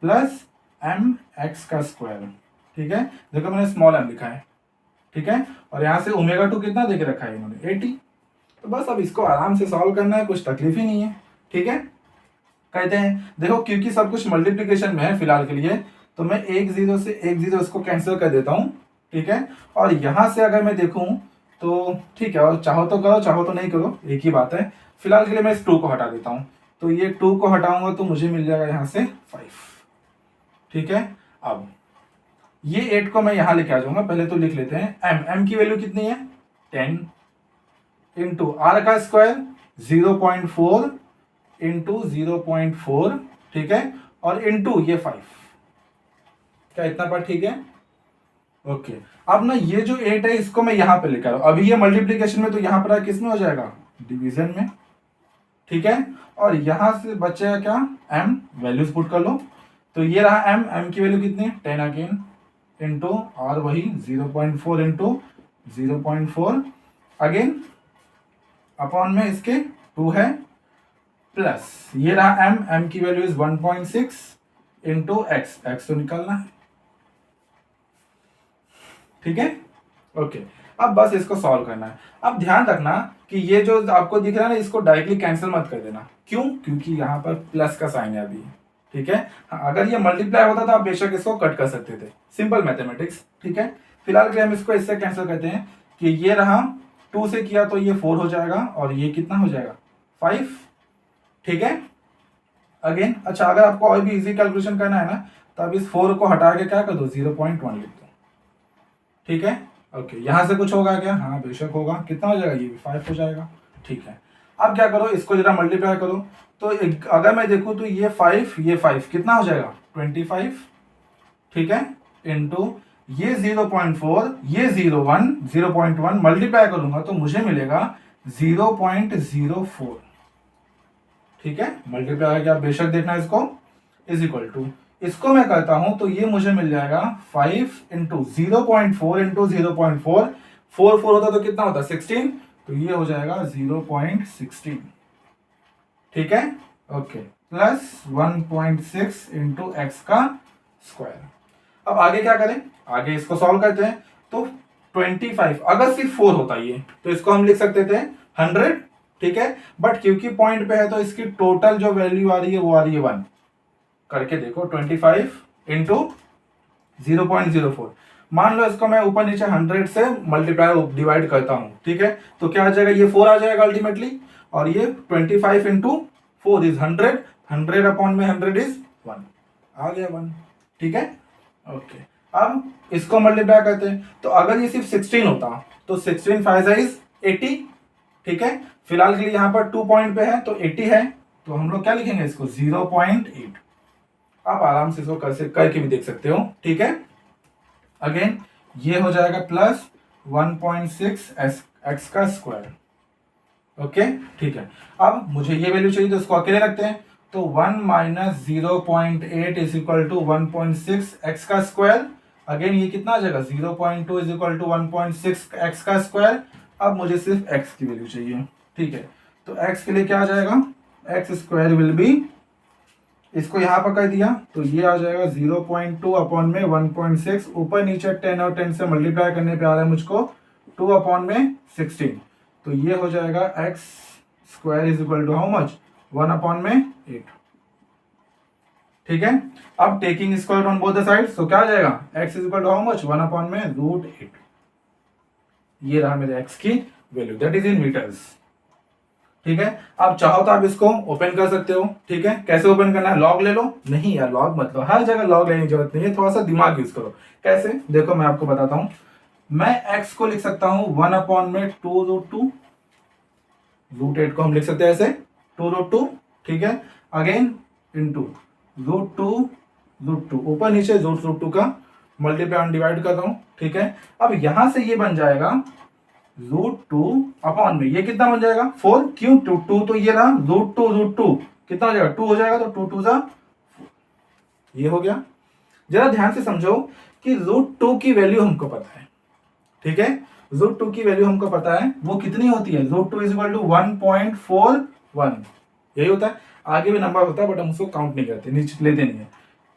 S1: प्लस एम एक्स का स्क्वायर, ठीक है। देखो मैंने स्मॉल एम लिखा है, ठीक है, और यहां से ओमेगा 2 कितना देके रखा है इन्होंने, 80। तो बस अब इसको आराम से सॉल्व करना है, कुछ तकलीफ ही नहीं है, ठीक है। कहते हैं देखो क्योंकि सब कुछ मल्टीप्लीकेशन में है फिलहाल के लिए, तो मैं एक जीरो से एक जीरो इसको कैंसिल कर देता हूं, ठीक है। और यहां से अगर मैं देखूं तो ठीक है, और चाहो तो करो चाहो तो नहीं करो, एक ही बात है। फिलहाल के लिए मैं इस 2 को हटा देता हूं, तो ये 2 को हटाऊंगा तो मुझे मिल जाएगा यहां से 5, ठीक है। अब ये 8 को मैं यहां लेके आ जाऊंगा, पहले तो लिख लेते हैं एम की वैल्यू कितनी है, 10 इंटू आर का स्क्वायर 0.4 इंटू 0.4, ठीक है, और इंटू ये 5, क्या इतना पार्ट ठीक है, ओके। अब ना ये जो 8 है इसको मैं यहां पे लेकर, अभी ये मल्टीप्लीकेशन में तो यहां पर किस में हो जाएगा, डिवीजन में, ठीक है। और यहां से बचेगा क्या, m, वैल्यूज पुट कर लो। तो ये रहा m की वैल्यू कितनी है 10 अगेन इंटू और वही 0.4 इंटू 0.4 अगेन अपॉन में इसके 2 है प्लस ये रहा m की वैल्यू इज 1.6 इंटू x तो निकालना है, ठीक है। ओके, अब बस इसको सॉल्व करना है। अब ध्यान रखना कि ये जो आपको दिख रहा है ना, इसको डायरेक्टली कैंसिल मत कर देना। क्यों? क्योंकि यहाँ पर प्लस का साइन है अभी, ठीक है। हाँ, अगर ये मल्टीप्लाई होता तो आप बेशक इसको कट कर सकते थे, सिंपल मैथमेटिक्स, ठीक है। फिलहाल के लिए हम इसको इससे कैंसिल करते हैं कि ये रहा 2 से किया तो ये 4 हो जाएगा और ये कितना हो जाएगा 5, ठीक है। अगेन अच्छा, अगर आपको और भी इजी कैलकुलेशन करना है ना तो आप इस 4 को हटा के क्या कर दो 0.1 लिख दो, ठीक है। ओके, यहां से कुछ होगा क्या? हाँ बेशक होगा। कितना हो जाएगा? ये भी 5 हो जाएगा, ठीक है। अब क्या करो, इसको जरा मल्टीप्लाई करो। तो अगर मैं देखूं तो ये 5 कितना हो जाएगा 25, ठीक है, इंटू ये 0.4 ये 0.1 मल्टीप्लाई करूंगा तो मुझे मिलेगा 0.04, ठीक है। मल्टीप्लाई करके आप बेशक देखना इसको, इज इक्वल टू इसको मैं करता हूं तो ये मुझे मिल जाएगा 5 इंटू 0.4 इंटू 0.4, 4 होता तो कितना होता 16, तो ये हो जाएगा 0.16, ठीक है। ओके, प्लस 1.6 इंटू एक्स का स्क्वायर। अब आगे क्या करें, आगे इसको सॉल्व करते हैं। तो 25 अगर सिर्फ 4 होता ये तो इसको हम लिख सकते थे 100, ठीक है। बट क्योंकि पॉइंट पे है तो इसकी टोटल जो वैल्यू आ रही है वो आ रही है 1। करके देखो 25 इंटू 0.04, मान लो इसको मैं ऊपर नीचे 100 से मल्टीप्लाई डिवाइड करता हूं, ठीक है। तो क्या आ जाएगा, ये 4 आ जाएगा अल्टीमेटली, और ये 25 इंटू 4 इज 100, 100 अपॉन में 100 इज 1, आ गया 1, ठीक है। ओके, अब इसको मल्टीप्लाई करते हैं। तो अगर ये सिर्फ 16 होता तो 16 5 इज 80, ठीक है। फिलहाल के लिए यहाँ पर 2 पॉइंट पे है तो 80 है, तो हम लोग क्या लिखेंगे इसको 0.8। आप आराम से इसको करके भी देख सकते हो, ठीक है। अगेन ये हो जाएगा प्लस 1.6 एक्स का स्क्वायर, ओके, ठीक है। अब मुझे ये वैल्यू चाहिए तो इसको अकेले रखते हैं। तो 1 minus 0.8 is equal to 1.6 x का स्क्वायर। अगेन ये कितना आ जाएगा 0.2 इज इक्वल टू 1.6 एक्स का स्क्वायर। अब मुझे सिर्फ एक्स की वैल्यू चाहिए, ठीक है। तो एक्स के लिए क्या आ जाएगा, एक्स स्क्वायर विल बी, इसको यहां पर कर दिया तो ये आ जाएगा 0.2 अपॉन में 1.6, ऊपर नीचे 10 और 10 से मल्टीप्लाई करने पे आ रहा है मुझको 2 अपॉन में 16, तो ये हो जाएगा x square is equal to how much 1 upon में 8, ठीक है। अब taking square on both the sides तो क्या आ जाएगा x is equal to how much 1 upon में √8। ये रहा मेरे एक्स की value, that is in metres, ठीक है। आप चाहो तो आप इसको ओपन कर सकते हो, ठीक है। कैसे ओपन करना है, लॉग ले लो? नहीं यार, लॉग मतलब हर जगह लॉग लेने की जरूरत नहीं है, थोड़ा सा दिमाग यूज करो। कैसे, देखो मैं आपको बताता हूं। मैं x को लिख सकता हूं 1 अपॉन में 2√2, √8 को हम लिख सकते हैं ऐसे 2√2, ठीक है। अगेन इंटू √2 ऊपर नीचे √2 का मल्टीप्लाई ऑन डिवाइड कर रहा हूं, ठीक है। अब यहां से ये बन जाएगा √2 अपॉन में ये कितना बन जाएगा 4, क्यों 2 तो ये रहा √2 कितना हो जाएगा 2 हो जाएगा, तो 2 2 ये हो गया। जरा ध्यान से समझो कि √2 की वैल्यू हमको पता है, ठीक है। √2 की वैल्यू हमको पता है, वो कितनी होती है, √2 इज इक्वल टू 1.41, यही होता है। आगे भी नंबर होता है बट हम उसको काउंट नहीं करते, नीचे लेते नहीं है।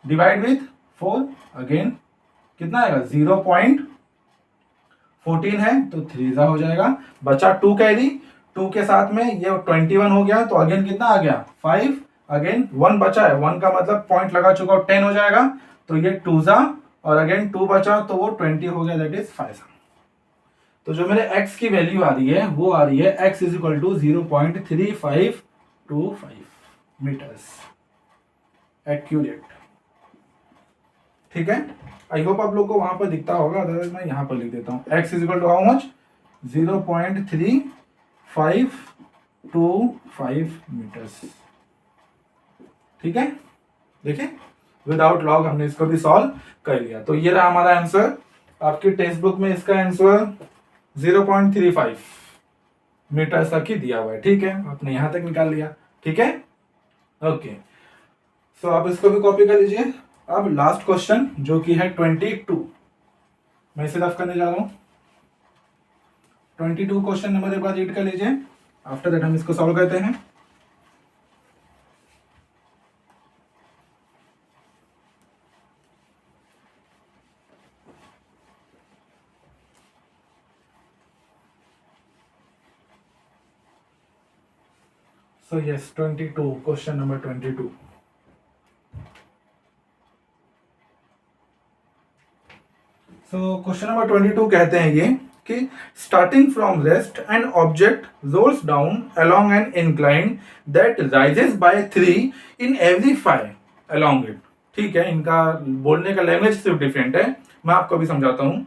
S1: डिवाइड विथ 4, अगेन कितना आएगा 0.14 है तो 3 हो जाएगा, बचा 2 कैरी, 2 के साथ में ये 21 हो गया, तो अगेन कितना आ गया 5, अगेन 1 बचा है, 1 का मतलब पॉइंट लगा चुका 10 हो जाएगा, तो ये 2 और अगेन 2 बचा तो वो 20 हो गया, दैट इज 5। तो जो मेरे x की वैल्यू आ रही है वो आ रही है x is equal to 0.3525 metres, accurate, ठीक है। आई होप आप लोग को वहां पर दिखता होगा, अदरवाइज मैं यहां पर लिख देता हूं x is equal to how much 0.3525 metres, ठीक है। देखिए विदाउट लॉग हमने इसको भी सॉल्व कर लिया। तो ये रहा हमारा आंसर, आपकी टेक्स्ट बुक में इसका आंसर 0.35 मीटर तक ही दिया हुआ है, ठीक है। आपने यहां तक निकाल लिया। ठीक है, ओके। सो आप इसको भी कॉपी कर लीजिए। अब लास्ट क्वेश्चन जो कि है 22, मैं इसे रफ करने जा रहा हूं। 22 क्वेश्चन नंबर एक बार रीड कर लीजिए, आफ्टर दैट हम इसको सॉल्व करते हैं। So yes, 22, question number 22. So question number 22 कहते हैं ये कि starting from rest an object rolls down along an incline that rises by 3 in every 5 along it। ठीक है, इनका बोलने का लैंग्वेज सिर्फ डिफरेंट है, मैं आपको भी समझाता हूं।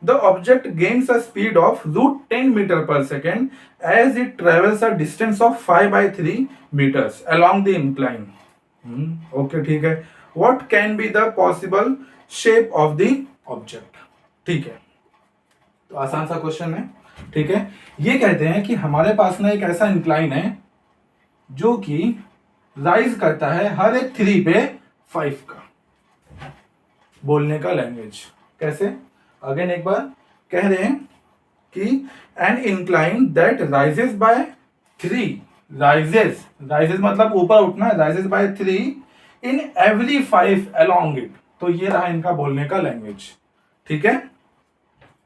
S1: The object gains a speed of root 10 meter per second as it travels a distance of 5 by 3 meters along the incline। Okay, ठीक है। What can be the possible shape of the object? ठीक है, तो आसान सा क्वेश्चन है। ठीक है, ये कहते हैं कि हमारे पास ना एक ऐसा इंक्लाइन है जो कि राइज करता है हर एक 3 पे 5 का। बोलने का लैंग्वेज कैसे, अगेन एक बार कह रहे हैं कि an incline that rises by 3, rises मतलब ऊपर उठना, rises by 3 in every 5 along it. तो ये रहा इनका बोलने का लैंग्वेज। ठीक है,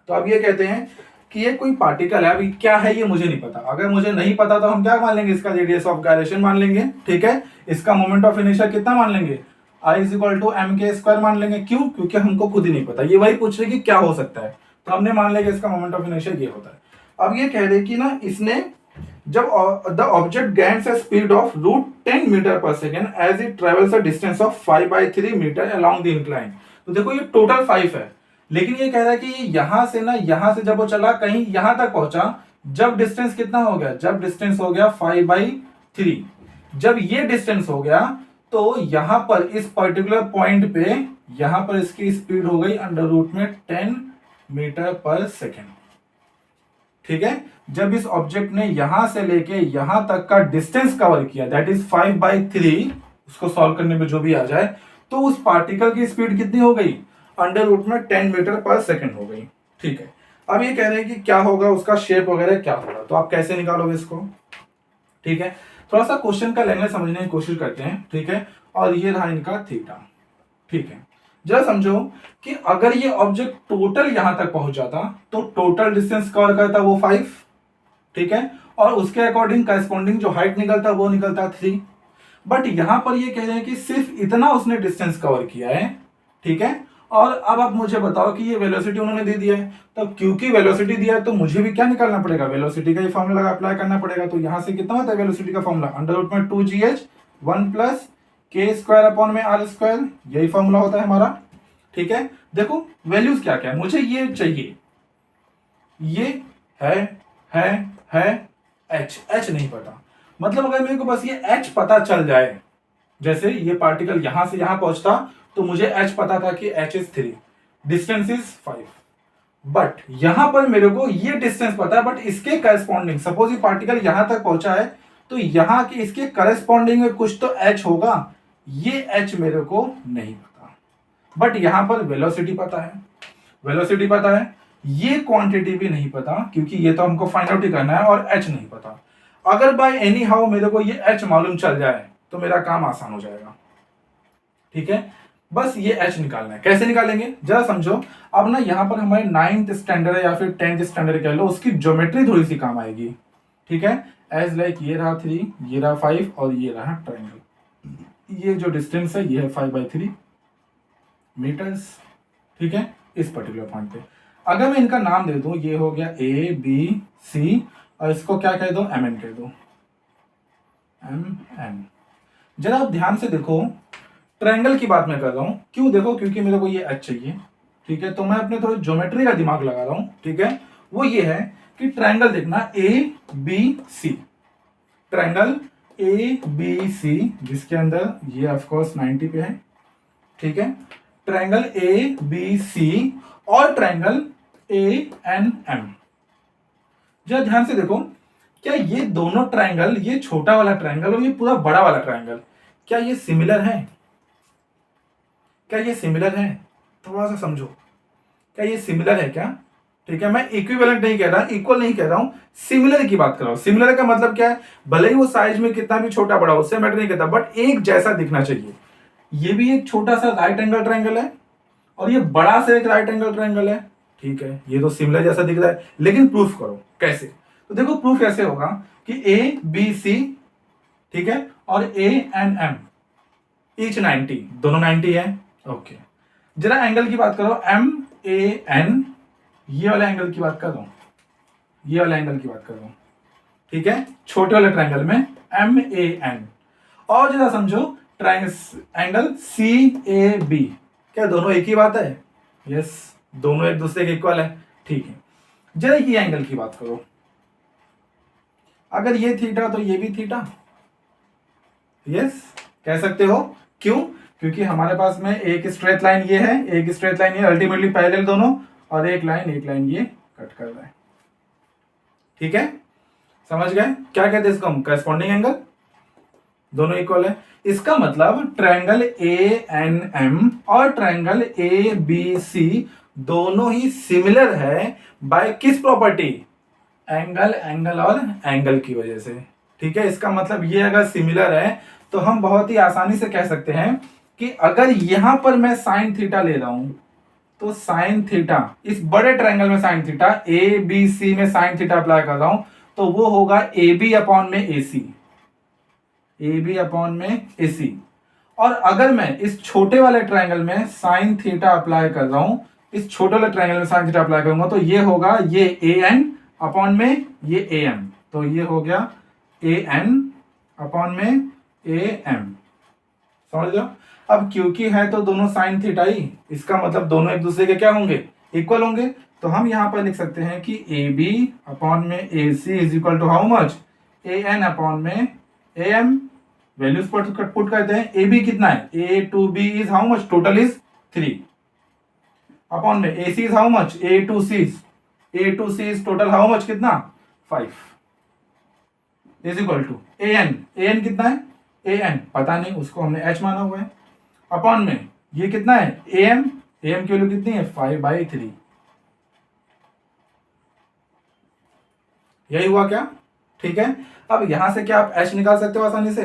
S1: तो अब ये कहते हैं कि ये कोई पार्टिकल है, अभी क्या है ये मुझे नहीं पता। अगर मुझे नहीं पता तो हम क्या मान लेंगे, इसका रेडियस ऑफ गायरेशन मान लेंगे। ठीक है, इसका मोमेंट ऑफ इनर्शिया कितना मान लेंगे, I is equal to M K square मान लेंगे। क्यों, क्योंकि हमको खुद ही नहीं पता, ये वही पूछ रहे कि क्या हो सकता है, तो हमने मान लिया कि इसका मोमेंट ऑफ इनर्शिया ये होता है। अब ये कह रहे कि ना इसने जब the object gains a speed of root 10 metre per second as it travels a distance of 5 by 3 metre along the incline. तो देखो ये टोटल 5 है, लेकिन ये कह रहा है कि यहां से ना, यहां से जब वो चला कहीं यहां तक पहुंचा, जब डिस्टेंस कितना हो गया, जब डिस्टेंस हो गया 5 by 3, जब ये डिस्टेंस हो गया तो यहां पर इस पर्टिकुलर पॉइंट पे यहां पर इसकी स्पीड हो गई अंडर रूट में 10 मीटर पर सेकेंड। ठीक है, जब इस ऑब्जेक्ट ने यहां से लेके यहां तक का डिस्टेंस कवर किया, दैट इज 5 by 3, उसको सॉल्व करने में जो भी आ जाए, तो उस पार्टिकल की स्पीड कितनी हो गई, अंडर रूट में 10 मीटर पर सेकेंड हो गई। ठीक है, अब ये कह रहे हैं कि क्या होगा, उसका शेप वगैरह क्या होगा, तो आप कैसे निकालोगे इसको। ठीक है, थोड़ा सा क्वेश्चन का लैंग्वेज समझने की कोशिश करते हैं। ठीक है, और ये रहा इनका थीटा। ठीक है, जरा समझो कि अगर ये ऑब्जेक्ट टोटल यहां तक पहुंच जाता तो टोटल डिस्टेंस कवर करता वो 5। ठीक है, और उसके अकॉर्डिंग करस्पॉन्डिंग जो हाइट निकलता वो निकलता 3। बट यहां पर ये कह रहे हैं कि सिर्फ इतना उसने डिस्टेंस कवर किया है। ठीक है, और अब आप मुझे बताओ कि ये वेलोसिटी उन्होंने दे दिया है, तो क्योंकि वेलोसिटी दिया है तो मुझे भी क्या निकालना पड़ेगा, वेलोसिटी का ही फॉर्मूला अप्लाई करना पड़ेगा। तो यहां से कितना होता है वेलोसिटी का फॉर्मूला, अंडर रूट में 2gh 1 plus K square upon M R square, यही फॉर्मूला होता है हमारा। ठीक है, देखो वैल्यूज क्या क्या है, मुझे ये चाहिए, ये है एच नहीं पता। मतलब अगर मेरे को बस ये एच पता चल जाए, जैसे ये पार्टिकल यहां से यहां पहुंचता तो मुझे एच पता था कि H is 3, distance is 5, but यहां पर मेरे को ये डिस्टेंस पता है, बट इसके करस्पॉन्डिंग सपोज ये पार्टिकल यहां तक पहुंचा है तो यहां के इसके करस्पॉन्डिंग में कुछ तो एच होगा, ये एच मेरे को नहीं पता, बट यहां पर वेलोसिटी पता है, वेलोसिटी पता है, ये क्वांटिटी भी नहीं पता क्योंकि ये तो हमको फाइंड आउट ही करना है, और एच नहीं पता। अगर बाय एनी हाउ मेरे को ये एच मालूम चल जाए तो मेरा काम आसान हो जाएगा। ठीक है, बस ये एच निकालना है। कैसे निकालेंगे जरा समझो। अब ना यहां पर हमारे 9th स्टैंडर्ड या फिर 10th स्टैंडर्ड कह लो, उसकी ज्योमेट्री थोड़ी सी काम आएगी। ठीक है, एज लाइक ये रहा 3, ये रहा 5 और ये रहा ट्राइंगल, ये जो डिस्टेंस है ये है 5 by 3 मीटर्स। ठीक है, इस पर्टिकुलर पॉइंट पे अगर मैं इनका नाम दे दूं, ये हो गया ए बी सी, और इसको क्या कह दो, एम एन कह दो, एम एन। जरा आप ध्यान से देखो, ट्रायंगल की बात मैं कर रहा हूं, क्यों देखो, क्योंकि मेरे को ये एच चाहिए। ठीक है, तो मैं अपने थोड़ी ज्योमेट्री का दिमाग लगा रहा हूं। ठीक है, वो ये है कि ट्रायंगल देखना A B C, triangle A B C जिसके अंदर ये ऑफकोर्स 90 पे है। ठीक है, ट्रायंगल ए बी सी और ट्रायंगल ए एन एम। जरा ध्यान से देखो, क्या ये दोनों ट्रायंगल, ये छोटा वाला ट्रायंगल और ये पूरा बड़ा वाला ट्रायंगल, क्या ये सिमिलर है? क्या ये सिमिलर है? थोड़ा सा समझो, क्या ये सिमिलर है क्या? ठीक है, मैं इक्विवेलेंट नहीं कह रहा, इक्वल नहीं कह रहा हूं, सिमिलर की बात कर रहा हूं। सिमिलर का मतलब क्या है? भले ही वो साइज में कितना भी छोटा बड़ा हो, उससे मैटर नहीं करता, बट एक जैसा दिखना चाहिए। ये भी एक छोटा सा राइट एंगल ट्रायंगल है और ये बड़ा सा एक राइट एंगल ट्रायंगल है। ठीक है, ये तो सिमिलर जैसा दिख रहा है, लेकिन प्रूफ करो कैसे? तो देखो प्रूफ कैसे होगा कि ए बी सी, ठीक है, और ए एंड एम ईच 90, दोनों 90 है। ओके, जरा एंगल की बात करो, एम ए एन, ये वाला एंगल की बात कर रहा हूं, ये वाला एंगल की बात कर रहा हूं। ठीक है, छोटे वाले ट्रायंगल में एम ए एन। और जरा समझो एंगल सी ए बी, क्या दोनों एक ही बात है? यस, दोनों एक दूसरे के इक्वल है। ठीक है, जरा ये एंगल की बात करो, अगर ये थीटा तो ये भी थीटा। यस, कह सकते हो। क्यों? क्योंकि हमारे पास में एक स्ट्रेट लाइन ये है, एक स्ट्रेट लाइन ये, अल्टीमेटली पैरेलल दोनों, और एक लाइन ये कट कर रहा है। ठीक है, समझ गए? क्या कहते हैं इसको हम? करस्पॉन्डिंग एंगल, दोनों इक्वल है। इसका मतलब ट्रायंगल ए एन एम और ट्रायंगल ए बी सी दोनों ही सिमिलर है बाय किस प्रॉपर्टी? एंगल, एंगल और एंगल की वजह से। ठीक है, इसका मतलब ये अगर सिमिलर है तो हम बहुत ही आसानी से कह सकते हैं कि अगर यहां पर मैं साइन थीटा ले रहा हूं तो साइन थीटा, इस बड़े ट्रायंगल में sine theta, A B C में साइन थीटा अप्लाई कर रहा हूं तो वो होगा ए बी अपॉन में A C, A B upon में ए सी। और अगर मैं इस छोटे वाले ट्रायंगल में साइन थीटा अप्लाई कर रहा हूं, इस छोटे वाले ट्रायंगल में साइन थीटा अप्लाई करूंगा तो ये होगा ये ए एन अपॉन में ये ए एम, तो ये हो गया ए एन अपॉन में ए एम। समझ लो। अब क्योंकि है तो दोनों साइन थीटा ही, इसका मतलब दोनों एक दूसरे के क्या होंगे? इक्वल होंगे। तो हम यहां पर लिख सकते हैं कि ए बी अपॉन में A C is equal to how much? A N upon में ए एम। वैल्यूज पुट करते हैं। ए बी कितना है? A to B is how much? Total is 3 upon में A C is how much? A to C is total how much? कितना? 5 is equal to A N कितना है? ए एन पता नहीं, उसको हमने एच माना हुआ है, अपॉन में ये कितना है? ए एम की वैल्यू कितनी है? 5/3। यही हुआ क्या? ठीक है, अब यहां से क्या आप एच निकाल सकते हो आसानी से?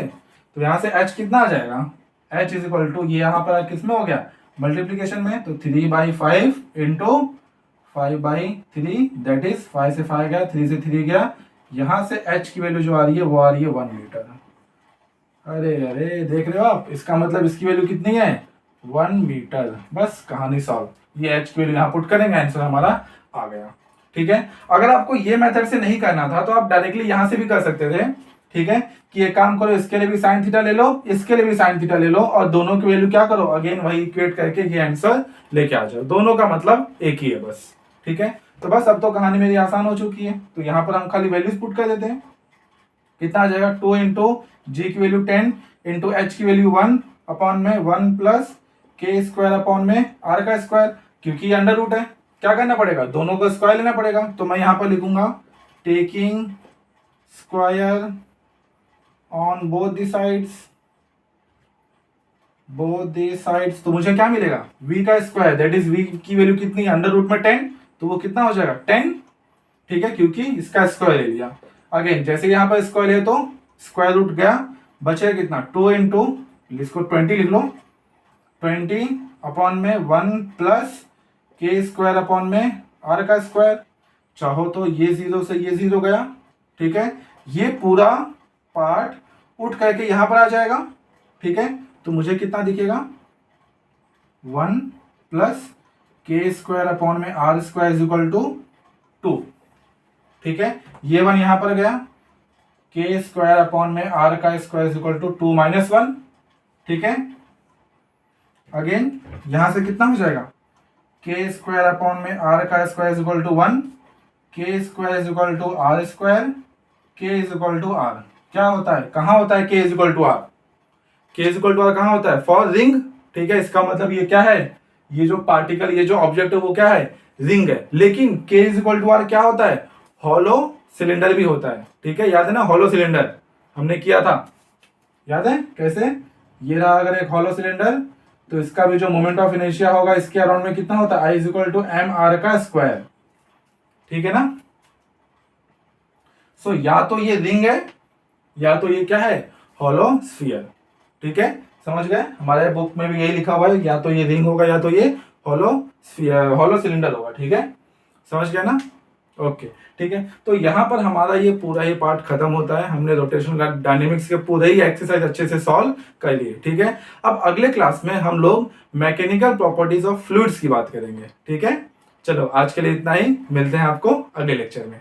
S1: तो यहां से एच कितना आ जाएगा? एच इज इक्वल टू, ये यहां पर किस में हो गया? मल्टीप्लीकेशन में, तो 3/5 इंटू 5/3, दैट इज 5 से 5 गया, 3 से 3 गया। यहां से एच की वैल्यू जो आ रही है वो आ रही है 1 मीटर। अरे अरे, देख रहे हो आप? इसका मतलब इसकी वैल्यू कितनी है? 1 मीटर। बस कहानी सॉल्व। ये एच की वैल्यू यहां पुट करेंगे, आंसर हमारा आ गया। ठीक है, अगर आपको ये मेथड से नहीं करना था तो आप डायरेक्टली यहां से भी कर सकते थे। ठीक है, कि एक काम करो, इसके लिए भी साइन थीटा ले लो, इसके लिए भी साइन थीटा ले लो, और दोनों की वैल्यू क्या करो? अगेन वही इक्वेट करके ये आंसर लेके आ जाओ। दोनों का मतलब एक ही है बस। ठीक है, तो बस अब तो कहानी मेरी आसान हो चुकी है। तो यहां पर हम खाली वैल्यूज पुट कर देते हैं। कितना आ जाएगा? 2 इंटू जी की वैल्यू 10 इंटू एच की वैल्यू 1 अपॉन में 1 plus K square upon M R का स्क्वायर, क्योंकि अंडर रूट है। क्या करना पड़ेगा? दोनों का स्क्वायर लेना पड़ेगा। तो मैं यहां पर लिखूंगा taking square on both the sides, तो मुझे क्या मिलेगा? v का स्क्वायर, दैट इज v की वैल्यू कितनी? अंडर रूट में 10, तो वो कितना हो जाएगा? 10। ठीक है, क्योंकि इसका स्क्वायर ले लिया। अगेन जैसे यहां पर स्क्वायर है तो स्क्वायर रूट गया, बचे कितना? 2 इंटू, इसको 20 लिख लो, 20 अपॉन में 1 plus K square upon M R का स्क्वायर। चाहो तो ये 0 से ये 0 गया। ठीक है, ये पूरा पार्ट उठ करके यहां पर आ जाएगा। ठीक है, तो मुझे कितना दिखेगा? 1 plus K square upon M R square is equal to 2। ठीक है, ये 1 यहां पर गया, K square upon M R का square is equal to 2 minus 1। ठीक है, अगेन यहां से कितना हो जाएगा? K square upon M R का square is equal to 1, K square is equal to R square, K is equal to R. क्या होता है? कहां होता है K is equal to R? K is equal to R कहां होता है? For ring. ठीक है, इसका मतलब ये क्या है? ये जो पार्टिकल, ये जो ऑब्जेक्ट है वो क्या है? रिंग है। लेकिन के इज इक्वल टू आर क्या होता है? हॉलो सिलेंडर भी होता है, ठीक है, याद है ना, हॉलो सिलेंडर हमने किया था, याद है कैसे, ये रहा अगर एक हॉलो सिलेंडर, तो इसका भी जो मोमेंट ऑफ इनर्शिया होगा इसके अराउंड में कितना होता है, I is equal to M R का स्क्वायर, ठीक है ना। सो या तो ये रिंग है या तो ये क्या है, हॉलो स्फीयर, ठीक है, समझ गए, हमारे बुक में भी यही लिखा हुआ है, या तो ये रिंग होगा या तो ये हॉलो स्फीयर, हॉलो सिलेंडर होगा, ठीक है, समझ गया ना, ओके, ठीक है। तो यहाँ पर हमारा ये पूरा ही पार्ट खत्म होता है, हमने रोटेशनल डायनेमिक्स के पूरे ही एक्सरसाइज अच्छे से सॉल्व कर लिए, ठीक है। अब अगले क्लास में हम लोग मैकेनिकल प्रॉपर्टीज ऑफ फ्लूइड्स की बात करेंगे, ठीक है। चलो आज के लिए इतना ही, मिलते हैं आपको अगले लेक्चर में।